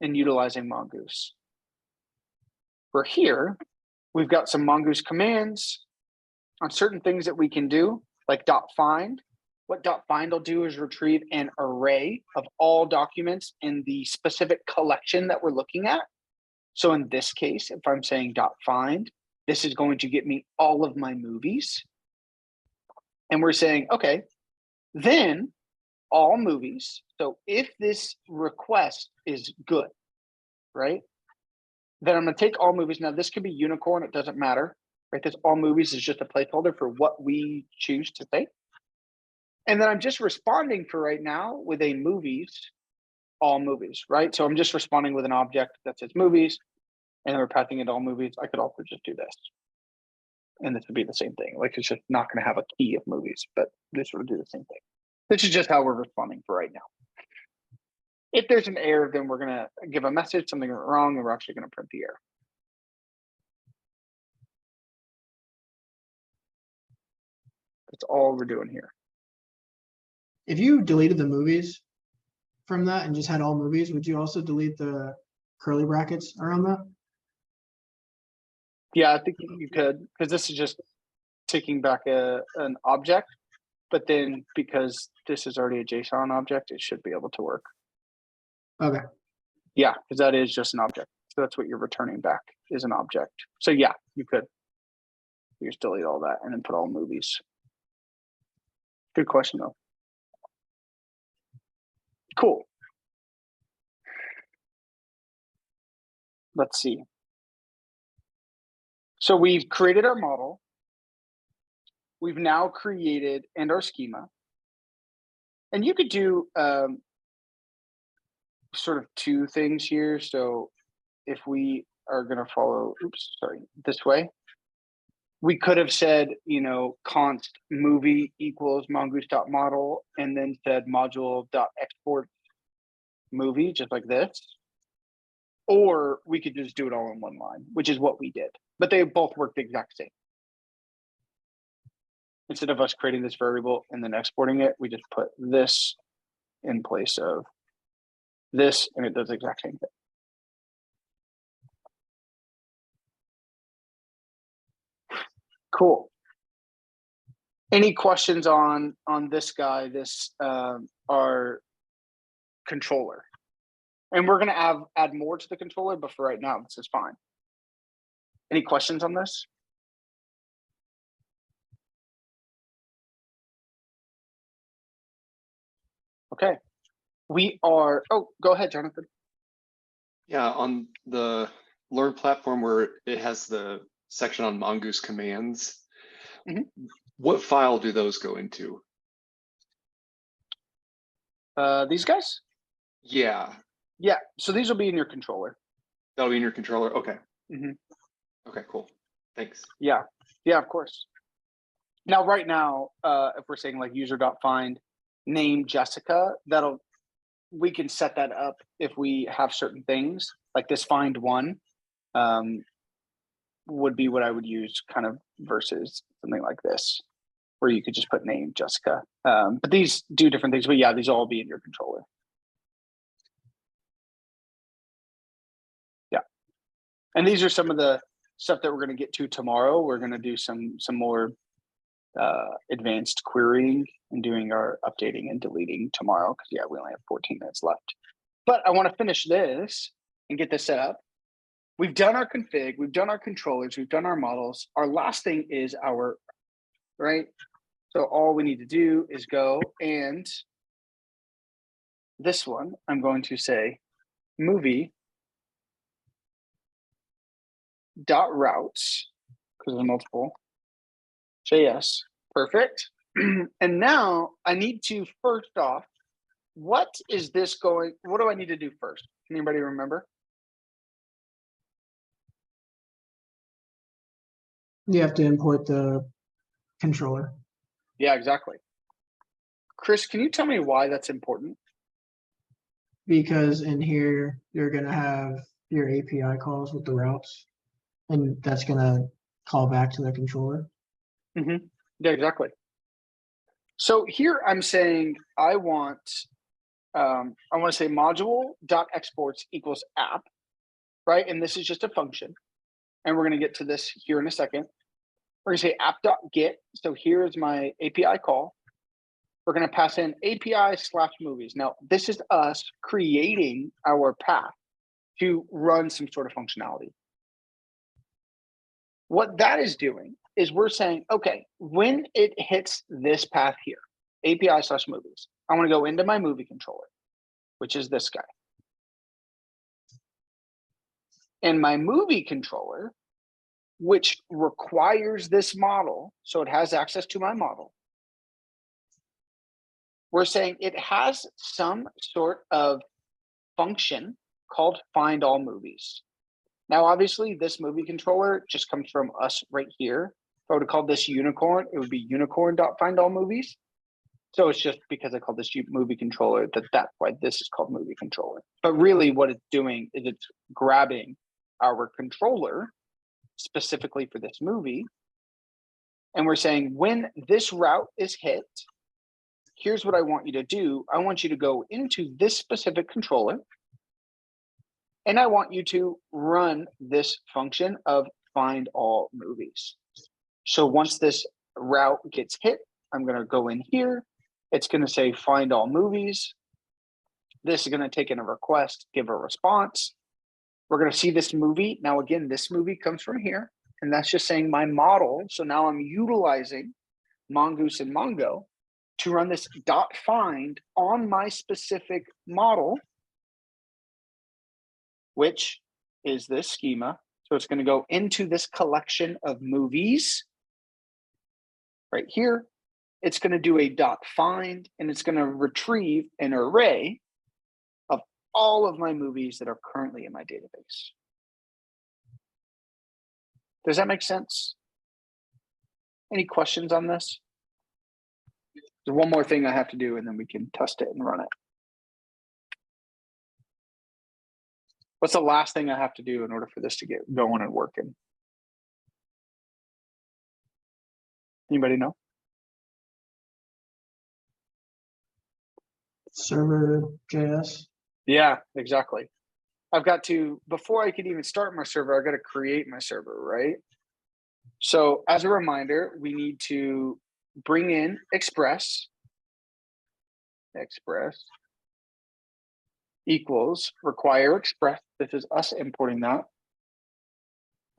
and utilizing Mongoose. For here, we've got some Mongoose commands on certain things that we can do, like .find. What .find will do is retrieve an array of all documents in the specific collection that we're looking at. So in this case, if I'm saying .find, this is going to get me all of my movies. And we're saying, okay, then all movies. So if this request is good, right? Then I'm going to take all movies. Now this could be unicorn, it doesn't matter, right? This all movies is just a placeholder for what we choose to say. And then I'm just responding for right now with a movies, all movies, right? So I'm just responding with an object that says movies, and then we're passing it all movies. I could also just do this. And this would be the same thing. Like it's just not going to have a key of movies, but this would do the same thing. This is just how we're responding for right now. If there's an error, then we're going to give a message, something went wrong, and we're actually going to print the error. That's all we're doing here. If you deleted the movies from that and just had all movies, would you also delete the curly brackets around that? Yeah, I think you could, because this is just taking back an object, but then because this is already a JSON object, it should be able to work. Okay. Yeah, because that is just an object. So that's what you're returning back is an object. So yeah, you could. You just delete all that and then put all movies. Good question though. Cool. Let's see. So we've created our model. We've now created and our schema. And you could do sort of two things here. So if we are going to follow, this way, we could have said, const movie equals mongoose.model and then said module.export movie, just like this. Or we could just do it all in one line, which is what we did. But they both work the exact same. Instead of us creating this variable and then exporting it, we just put this in place of this, and it does the exact same thing. Cool. Any questions on this guy, our controller? And we're gonna add more to the controller, but for right now, this is fine. Any questions on this? Okay. We are, oh, go ahead, Jonathan. Yeah, on the Learn platform where it has the section on Mongoose commands, what file do those go into? These guys? Yeah, Yeah, so these will be in your controller. that'll be in your controller. Okay. Mhm. Okay, cool. Thanks. Yeah, yeah, of course. Now, right now, if we're saying like user.find name Jessica, we can set that up if we have certain things like this find one would be what I would use kind of versus something like this, where you could just put name Jessica. But these do different things, but yeah, these will all be in your controller. Yeah. And these are some of the stuff that we're going to get to tomorrow. We're going to do some more advanced querying and doing our updating and deleting tomorrow because yeah, we only have 14 minutes left. But I want to finish this and get this set up. We've done our config, we've done our controllers, we've done our models. Our last thing is our, right? So all we need to do is go and this one, I'm going to say movie dot routes because there's multiple JS. Perfect. And now I need to first off, what do I need to do first? Can anybody remember? You have to import the controller. Yeah, exactly. Chris, can you tell me why that's important? Because in here, you're gonna have your API calls with the routes, and that's gonna call back to the controller. Mm-hmm. Yeah, exactly. So here I'm saying I want to say module.exports equals app, right? And this is just a function. And we're going to get to this here in a second. We're going to say app.get. So here's my API call. We're going to pass in API/movies. Now, this is us creating our path to run some sort of functionality. What that is doing is we're saying, okay, when it hits this path here, API/movies, I want to go into my movie controller, which is this guy. And my movie controller, which requires this model, so it has access to my model. We're saying it has some sort of function called find all movies. Now, obviously, this movie controller just comes from us right here. If I would have called this unicorn, it would be unicorn.findAllMovies. So it's just because I called this movie controller that's why this is called movie controller. But really what it's doing is it's grabbing our controller specifically for this movie. And we're saying when this route is hit, here's what I want you to do. I want you to go into this specific controller. And I want you to run this function of find all movies. So once this route gets hit, I'm going to go in here. It's going to say find all movies. This is going to take in a request, give a response. We're going to see this movie. Now, again, this movie comes from here, and that's just saying my model. So now I'm utilizing Mongoose and Mongo to run this .find on my specific model, which is this schema. So it's going to go into this collection of movies right here. It's going to do a .find, and it's going to retrieve an array of all of my movies that are currently in my database. Does that make sense? Any questions on this? There's one more thing I have to do, and then we can test it and run it. What's the last thing I have to do in order for this to get going and working? Anybody know? Server JS. Yeah, exactly. I've got to, before I can even start my server, I've got to create my server, right? So as a reminder, we need to bring in Express equals require Express. This is us importing that.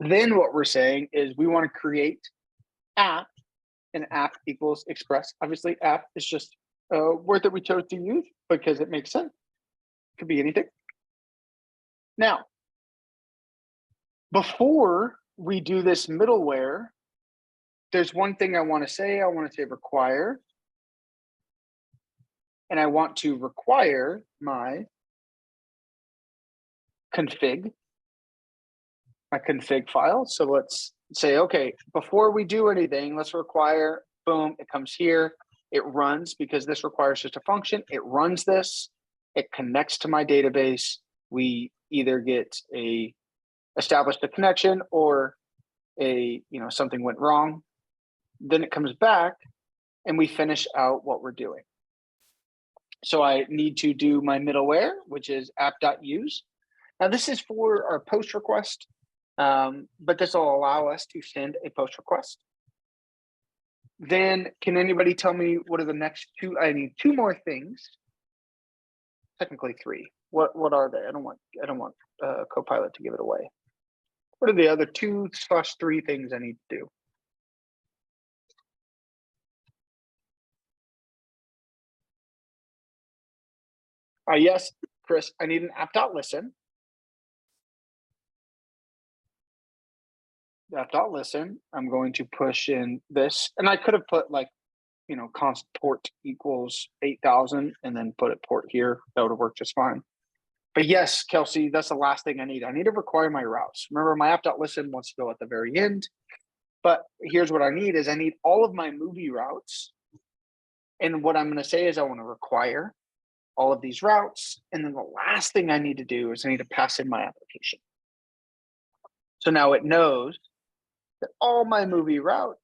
Then what we're saying is we want to create app, and app equals Express. Obviously, app is just a word that we chose to use because it makes sense. Could be anything. Now, before we do this middleware, there's one thing I want to say. I want to say require and I want to require my config file. So let's say, okay, before we do anything, let's require, boom, it comes here. It runs because this requires just a function. It runs this, it connects to my database. We either get established a connection or something went wrong. Then it comes back and we finish out what we're doing. So I need to do my middleware, which is app.use. Now this is for our post request, but this will allow us to send a post request. Then can anybody tell me what are the next two? I need two more things. Technically three. What are they? I don't want Copilot to give it away. What are the other 2/3 things I need to do? Yes, Chris, I need an app.listen. App.listen. I'm going to push in this, and I could have put like, const port equals 8,000 and then put it port here. That would have worked just fine. But yes, Kelsey, that's the last thing I need. I need to require my routes. Remember, my app.listen wants to go at the very end. But here's what I need is I need all of my movie routes. And what I'm going to say is I want to require all of these routes. And then the last thing I need to do is I need to pass in my application. So now it knows that all my movie routes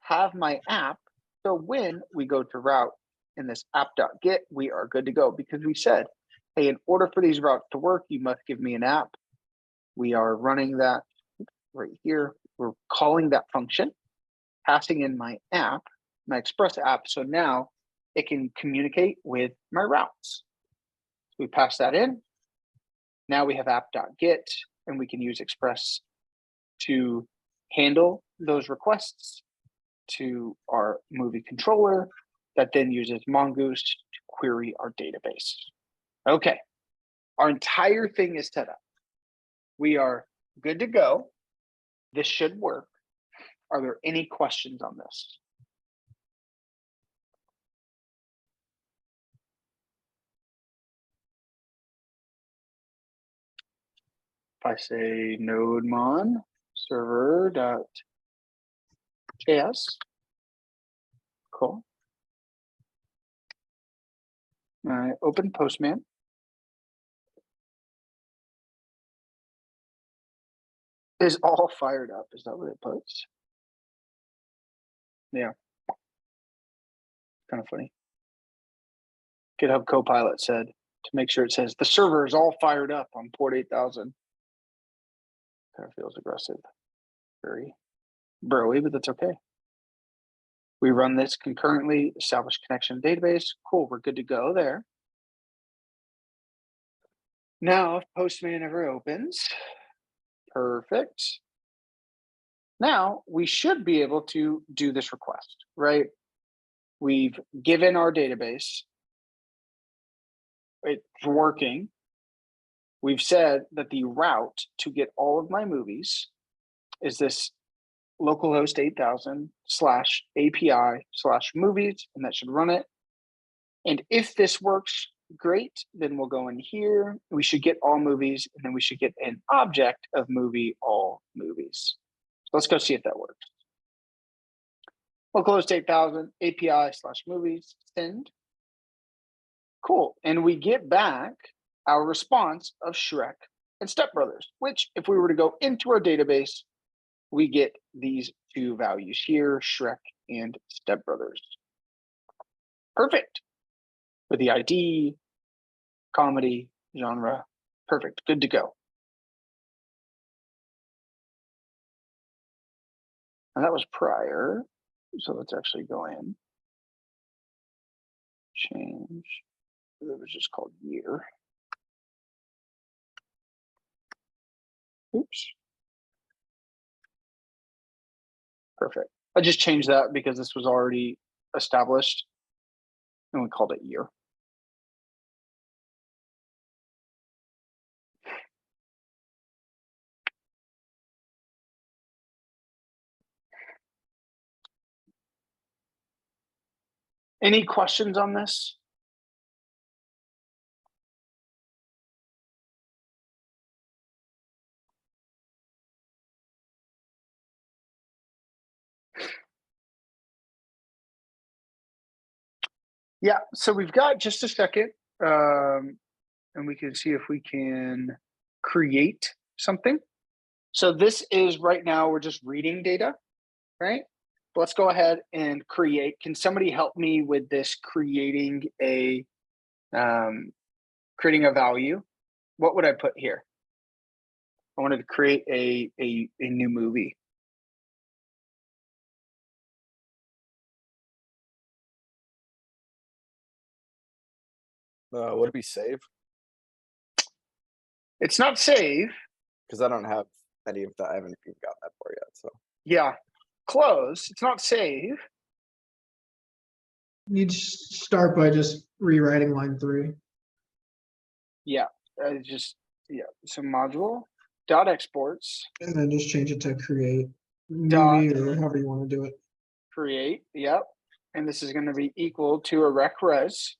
have my app. So when we go to route in this app.get, we are good to go because we said, hey, in order for these routes to work, you must give me an app. We are running that right here. We're calling that function, passing in my app, my Express app. So now it can communicate with my routes. So we pass that in. Now we have app.get, and we can use Express to handle those requests to our movie controller that then uses Mongoose to query our database. Okay, our entire thing is set up. We are good to go. This should work. Are there any questions on this? If I say nodemon server.js, cool. I open Postman. Is all fired up. Is that what it puts? Yeah. Kind of funny. GitHub Copilot said to make sure it says the server is all fired up on port 8000. Kind of feels aggressive. Very broy, but that's okay. We run this concurrently, establish connection database. Cool, we're good to go there. Now, if Postman ever opens, perfect. Now we should be able to do this request, right? We've given our database, it's working. We've said that the route to get all of my movies is this localhost 8000 /API/movies, and that should run it. And if this works, great, then we'll go in here. We should get all movies, and then we should get an object of movie all movies. So let's go see if that works. Localhost 8000 API/movies send. Cool, and we get back our response of Shrek and Step Brothers, which if we were to go into our database, we get these two values here, Shrek and Step Brothers. Perfect. With the ID, comedy, genre, perfect, good to go. And that was prior, so let's actually go in. Change, that was just called year. Oops. Perfect. I just changed that because this was already established and we called it year. Any questions on this? Yeah, so we've got just a second, and we can see if we can create something. So this is right now, we're just reading data, right? But let's go ahead and create. Can somebody help me with this creating a value? What would I put here? I wanted to create a new movie. Would it be save? It's not save. Because I don't have any of that. I haven't even gotten that far yet. So Yeah, close. It's not save. You'd start by just rewriting line 3. Yeah, just so module dot exports And then just change it to create Dot. movie or however you want to do it. create. Yep, and this is going to be equal to a rec res.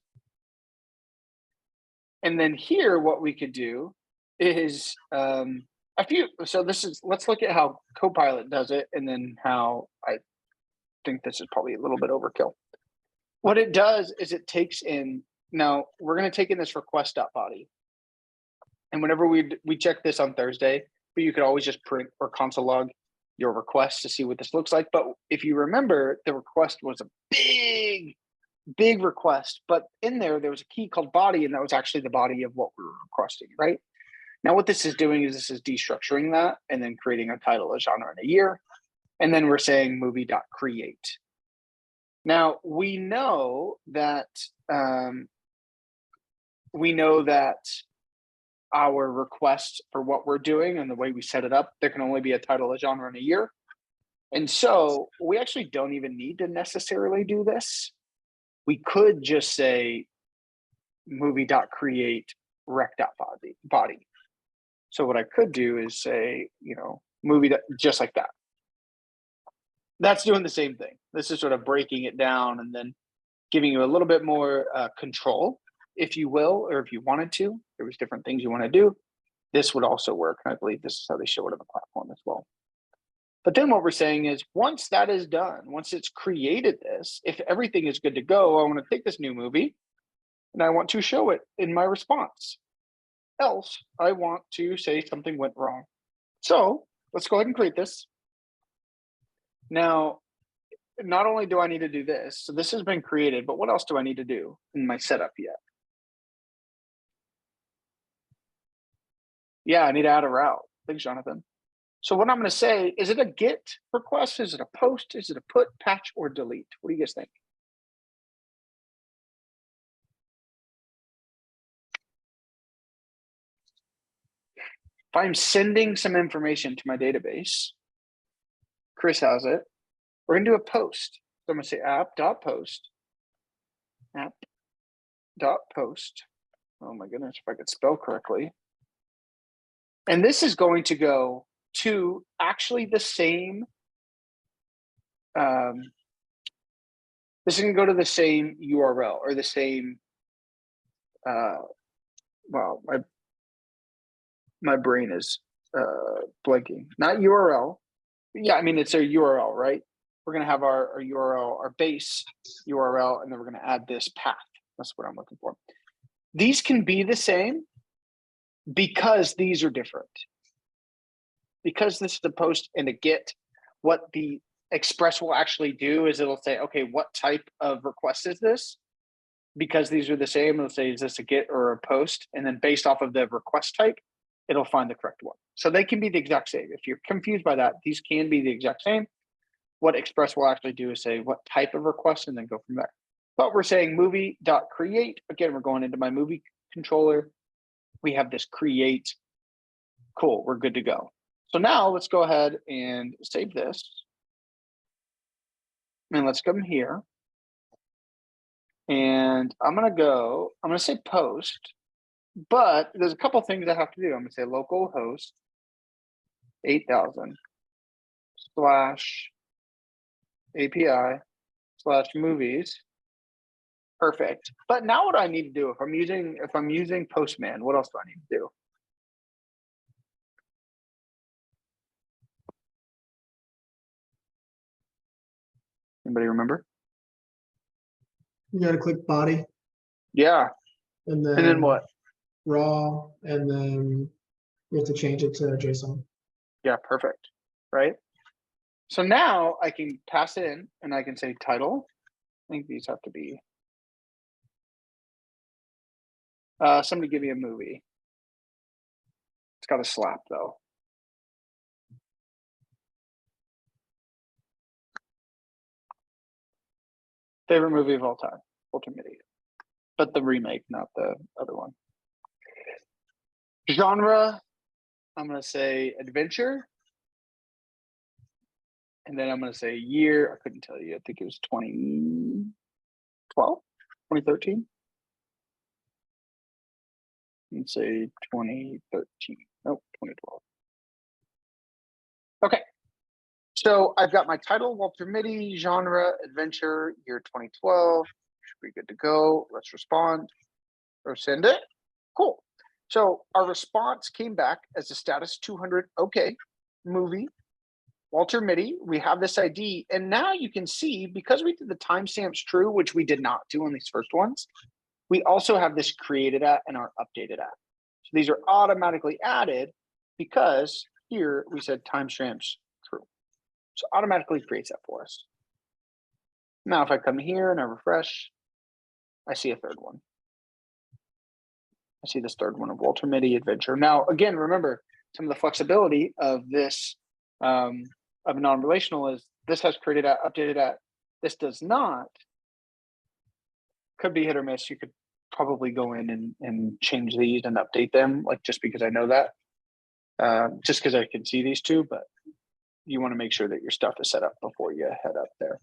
And then here, what we could do is so let's look at how Copilot does it, and then how I think this is probably a little bit overkill. What it does is it takes in, now we're going to take in this request.body. And whenever we check this on Thursday, but you could always just print or console log your request to see what this looks like. But if you remember, the request was a big request, but in there was a key called body, and that was actually the body of what we were requesting, right? Now what this is doing is this is destructuring that and then creating a title, a genre, and a year. And then we're saying movie.create. Now we know that our requests for what we're doing and the way we set it up, there can only be a title, a genre, and a year. And so we actually don't even need to necessarily do this. We could just say movie.create rec.body. So what I could do is say, movie, just like that. That's doing the same thing. This is sort of breaking it down and then giving you a little bit more control, if you will, or if you wanted to. There was different things you want to do. This would also work. And I believe this is how they show it on the platform as well. But then what we're saying is once that is done, once it's created this, if everything is good to go, I want to take this new movie and I want to show it in my response. Else, I want to say something went wrong. So let's go ahead and create this. Now, not only do I need to do this, so this has been created, but what else do I need to do in my setup yet? Yeah, I need to add a route. Thanks, Jonathan. So what I'm going to say, is it a get request? Is it a post? Is it a put, patch, or delete? What do you guys think? If I'm sending some information to my database, Chris has it, we're going to do a post. So I'm going to say app.post. App.post. Oh my goodness, if I could spell correctly. And this is going to go to actually the same, this is going to go to the same URL or the same, wow, my brain is blanking. Not URL. Yeah, I mean, it's a URL, right? We're going to have our URL, our base URL, and then we're going to add this path. That's what I'm looking for. These can be the same because these are different. Because this is a post and a get, what the Express will actually do is it'll say, okay, what type of request is this? Because these are the same, it'll say, is this a get or a post? And then based off of the request type, it'll find the correct one. So they can be the exact same. If you're confused by that, these can be the exact same. What Express will actually do is say what type of request and then go from there. But we're saying movie.create. Again, we're going into my movie controller. We have this create. Cool, we're good to go. So now let's go ahead and save this. And let's come here. And I'm going to say post, but there's a couple things I have to do. I'm going to say local host 8000 / API / movies. Perfect. But now what do I need to do if I'm using Postman, what else do I need to do? Anybody remember? You gotta click body Yeah. and then. And then what? Raw, and then you have to change it to JSON. Yeah, perfect. Right. So now I can pass it in and I can say title. I think these have to be. Somebody give me a movie. It's got a slap though. Favorite movie of all time, Ultimate, but the remake, not the other one. Genre, I'm gonna say adventure, and then I'm gonna say year. I couldn't tell you. I think it was 2012, 2013. Let's say 2013. Nope, 2012. Okay. So I've got my title, Walter Mitty, genre, adventure, year 2012. Should be good to go. Let's respond or send it. Cool. So our response came back as a status 200. Okay, movie, Walter Mitty. We have this ID. And now you can see, because we did the timestamps true, which we did not do on these first ones, we also have this created at and our updated at. So these are automatically added because here we said timestamps true. So automatically creates that for us. Now, if I come here and I refresh, I see a third one. I see this third one of Walter Mitty adventure. Now, again, remember some of the flexibility of this of non-relational is this has created at, updated at, this does not. Could be hit or miss. You could probably go in and change these and update them, like just because I know that, just because I can see these two, but you want to make sure that your stuff is set up before you head up there.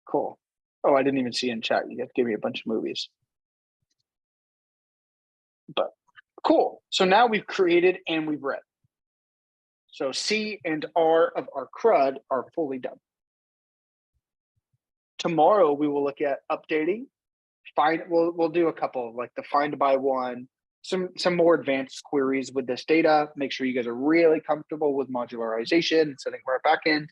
Cool. Oh, I didn't even see in chat. You guys gave me a bunch of movies. But cool. So now we've created and we've read. So C and R of our CRUD are fully done. Tomorrow we will look at updating. We'll do a couple, like the find by one, some more advanced queries with this data. Make sure you guys are really comfortable with modularization and setting our backend.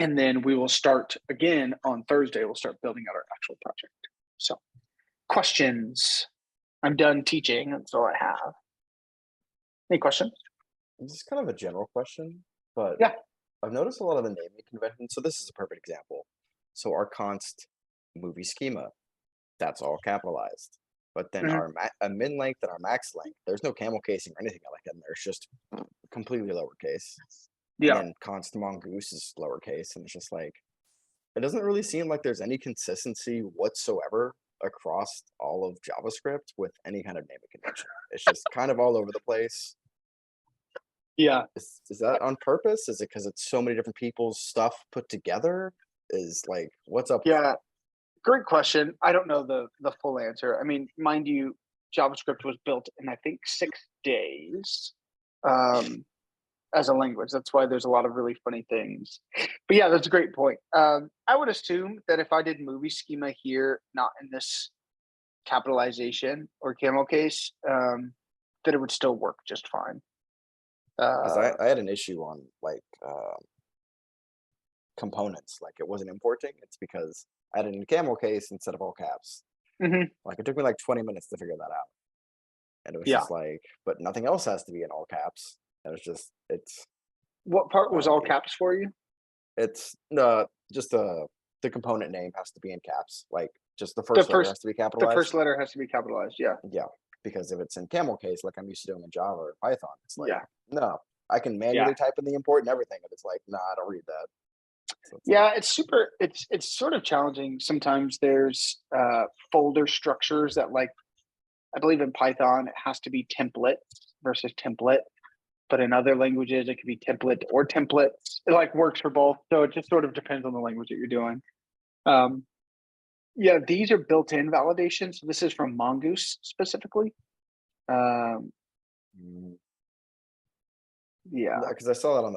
And then we will start again on Thursday. We'll start building out our actual project. So questions. I'm done teaching. That's all I have. Any questions? This is kind of a general question, but Yeah. I've noticed a lot of the naming conventions. So this is a perfect example. So our const movie schema, that's all capitalized. But then our min length and our max length, there's no camel casing or anything like that in there. It's just completely lowercase. Yeah. And then const mongoose is lowercase, and it's just like, it doesn't really seem like there's any consistency whatsoever across all of JavaScript with any kind of naming convention. It's just kind of all over the place. Yeah. Is that on purpose? Is it because it's so many different people's stuff put together? Is like, what's up? Yeah. Great question. I don't know the full answer. I mean, mind you, JavaScript was built in, I think, 6 days as a language. That's why there's a lot of really funny things. But yeah, that's a great point. I would assume that if I did movie schema here, not in this capitalization or camel case, that it would still work just fine. Because I had an issue on like components, like it wasn't importing. It's because I had it in camel case instead of all caps. Like it took me like 20 minutes to figure that out. And it was just like, but nothing else has to be in all caps. And it's what part was all caps for you? It's just the component name has to be in caps. Like just the first letter has to be capitalized. The first letter has to be capitalized. Yeah. Yeah. Because if it's in camel case, like I'm used to doing in Java or Python, it's like, no, I can manually type in the import and everything. And it's like, nah, I don't read that. So it's it's sort of challenging. Sometimes there's folder structures that, like, I believe in Python, it has to be template versus template. But in other languages, it could be template or templates. It like works for both. So it just sort of depends on the language that you're doing. Yeah, these are built-in validations. So this is from Mongoose specifically. Yeah. Because I saw that on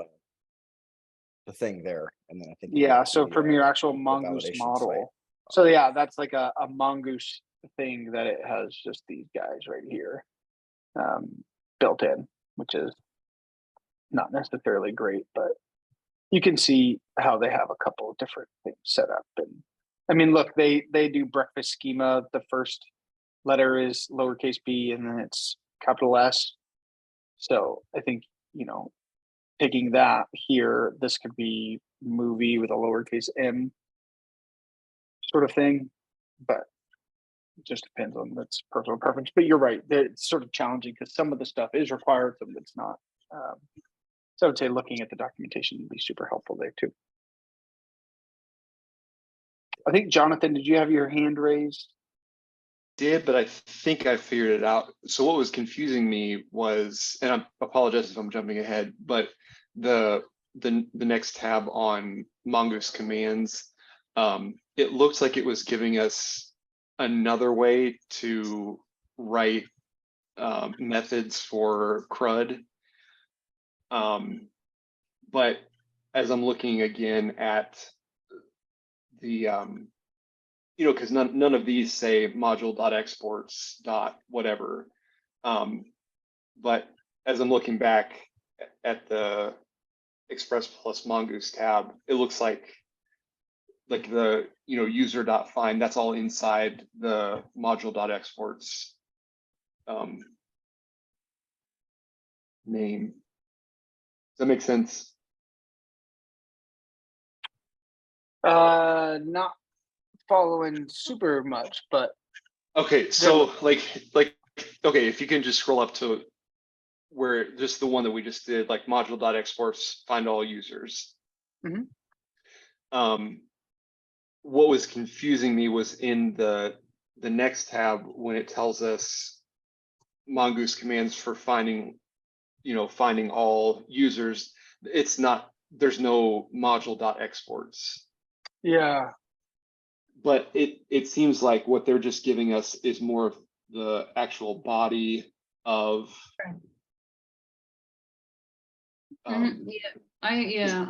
the thing there. And then I think so from your actual Mongoose model. Site. So yeah, that's like a Mongoose thing that it has just these guys right here built in, which is not necessarily great, but you can see how they have a couple of different things set up. I mean, look, they do breakfast schema. The first letter is lowercase b, and then it's capital S. So I think, taking that here, this could be movie with a lowercase m sort of thing, but it just depends on that's personal preference. But you're right, it's sort of challenging because some of the stuff is required, some of it's not. So I would say looking at the documentation would be super helpful there too. I think, Jonathan, did you have your hand raised? Did, but I think I figured it out. So what was confusing me was, and I apologize if I'm jumping ahead, but the next tab on Mongoose commands, it looks like it was giving us another way to write methods for CRUD. But as I'm looking again at the because none of these say module.exports whatever. But as I'm looking back at the Express plus Mongoose tab, it looks like the user.find, that's all inside the module.exports name. Does that make sense? Not following super much, but okay. So okay, if you can just scroll up to where just the one that we just did, like module.exports find all users. Mm-hmm. What was confusing me was in the next tab when it tells us Mongoose commands for finding all users. It's not, there's no module.exports. Yeah. But it seems like what they're just giving us is more of the actual body of I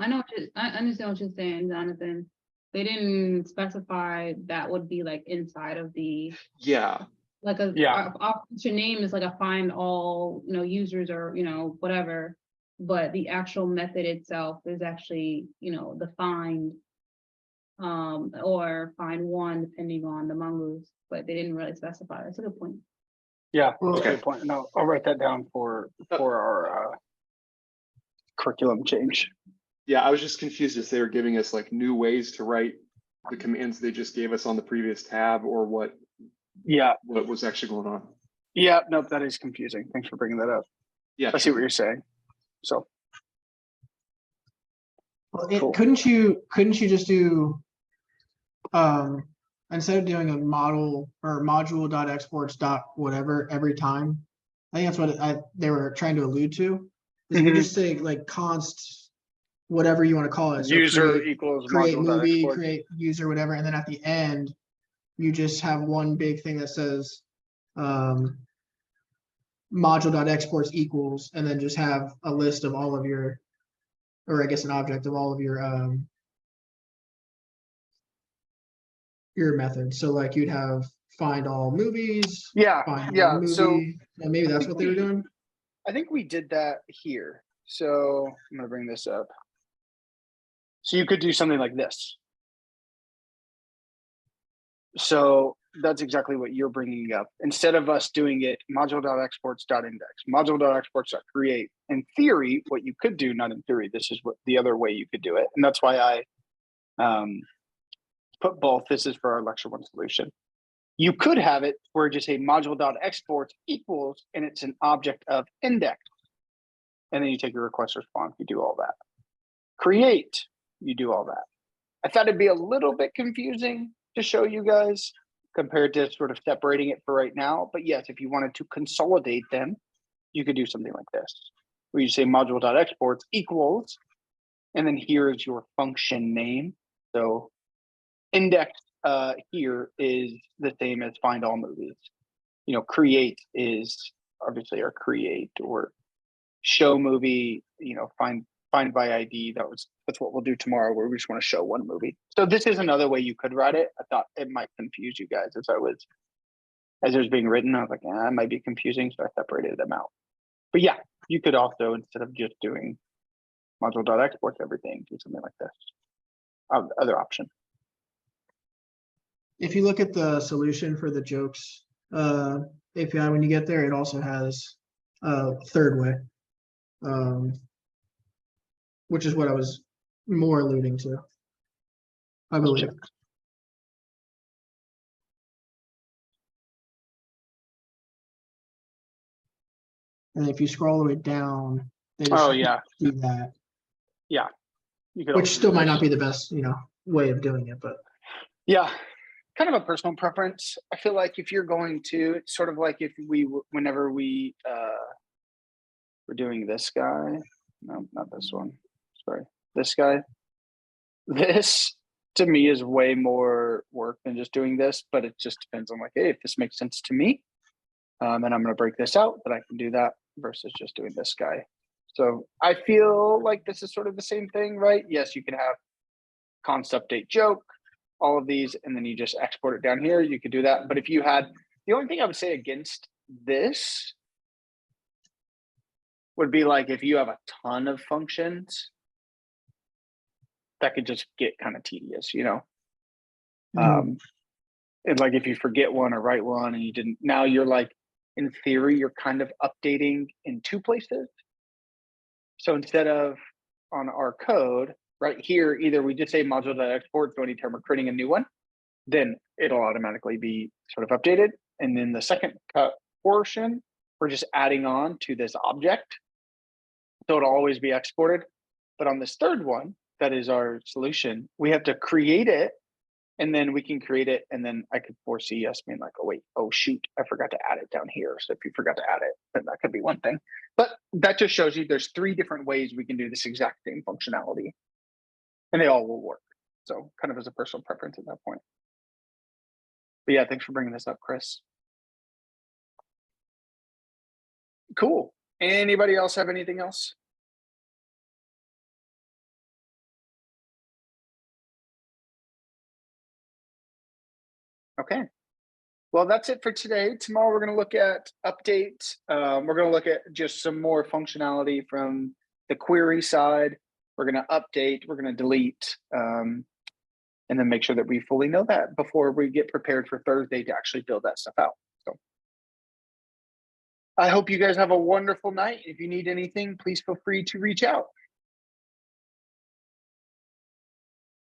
know I understand what you're saying, Jonathan. They didn't specify that would be like inside of the our function name is like a find all users or whatever, but the actual method itself is actually the find or find one depending on the mongoose, but they didn't really specify. That's a good point. Yeah, that's a good point. No, I'll write that down for our curriculum change. Yeah, I was just confused if they were giving us like new ways to write the commands they just gave us on the previous tab, or what was actually going on. Yeah, nope, that is confusing. Thanks for bringing that up. Yeah, I see what you're saying. So well, couldn't you just do instead of doing a model or module.exports whatever every time? I think that's what they were trying to allude to. Is if you just say like const whatever you want to call it, so user equals create movie, module.export. create user, whatever, and then at the end you just have one big thing that says module.exports equals, and then just have a list of all of your, or I guess an object of all of your methods. So like you'd have find all movies. Find all movie. So maybe that's what they were doing. I think we did that here. So I'm gonna bring this up. So you could do something like this. So that's exactly what you're bringing up. Instead of us doing it module.exports.index, module.exports.create. In theory, what you could do, not in theory, this is what the other way you could do it. And that's why I put both. This is for our lecture one solution. You could have it where just say module.exports equals, and it's an object of index. And then you take your request response, you do all that. Create, you do all that. I thought it'd be a little bit confusing to show you guys compared to sort of separating it for right now. But yes, if you wanted to consolidate them, you could do something like this, where you say module.exports equals, and then here is your function name. So index here is the same as find all movies. Create is obviously our create, or show movie, find by ID. That's what we'll do tomorrow, where we just want to show one movie. So this is another way you could write it. I thought it might confuse you guys as it was being written. I was like, it might be confusing, so I separated them out. But yeah, you could also, instead of just doing module.exports everything, do something like this. Other option. if you look at the solution for the jokes API, when you get there, it also has a third way, which is what I was more alluding to, I believe. And if you scroll all the way down, they just do that. Yeah. You could Which also still do might this. not be the best, way of doing it, but Yeah, kind of a personal preference. I feel like if you're going to, it's sort of like if whenever we we're doing this guy. No, not this one. Sorry, this guy. This to me is way more work than just doing this, but it just depends on like, hey, if this makes sense to me, and I'm going to break this out, but I can do that versus just doing this guy. So I feel like this is sort of the same thing, right? Yes, you can have const update joke, all of these, and then you just export it down here. You could do that. But if you had, the only thing I would say against this would be like if you have a ton of functions, that could just get kind of tedious, and like if you forget one or write one and you didn't, now you're like, in theory, you're kind of updating in two places. So instead of on our code right here, either we just say module.export, so anytime we're creating a new one, then it'll automatically be sort of updated. And then the second cut portion, we're just adding on to this object. So it'll always be exported. But on this third one, that is our solution, we have to create it, and then we can create it. And then I could foresee us being like, oh, wait, oh, shoot, I forgot to add it down here. So if you forgot to add it, then that could be one thing. But that just shows you there's 3 different ways we can do this exact same functionality, and they all will work. So kind of as a personal preference at that point. But yeah, thanks for bringing this up, Chris. Cool. Anybody else have anything else? Okay. Well, that's it for today. Tomorrow, we're going to look at updates. We're going to look at just some more functionality from the query side. We're going to update, we're going to delete, and then make sure that we fully know that before we get prepared for Thursday to actually build that stuff out. So I hope you guys have a wonderful night. If you need anything, please feel free to reach out.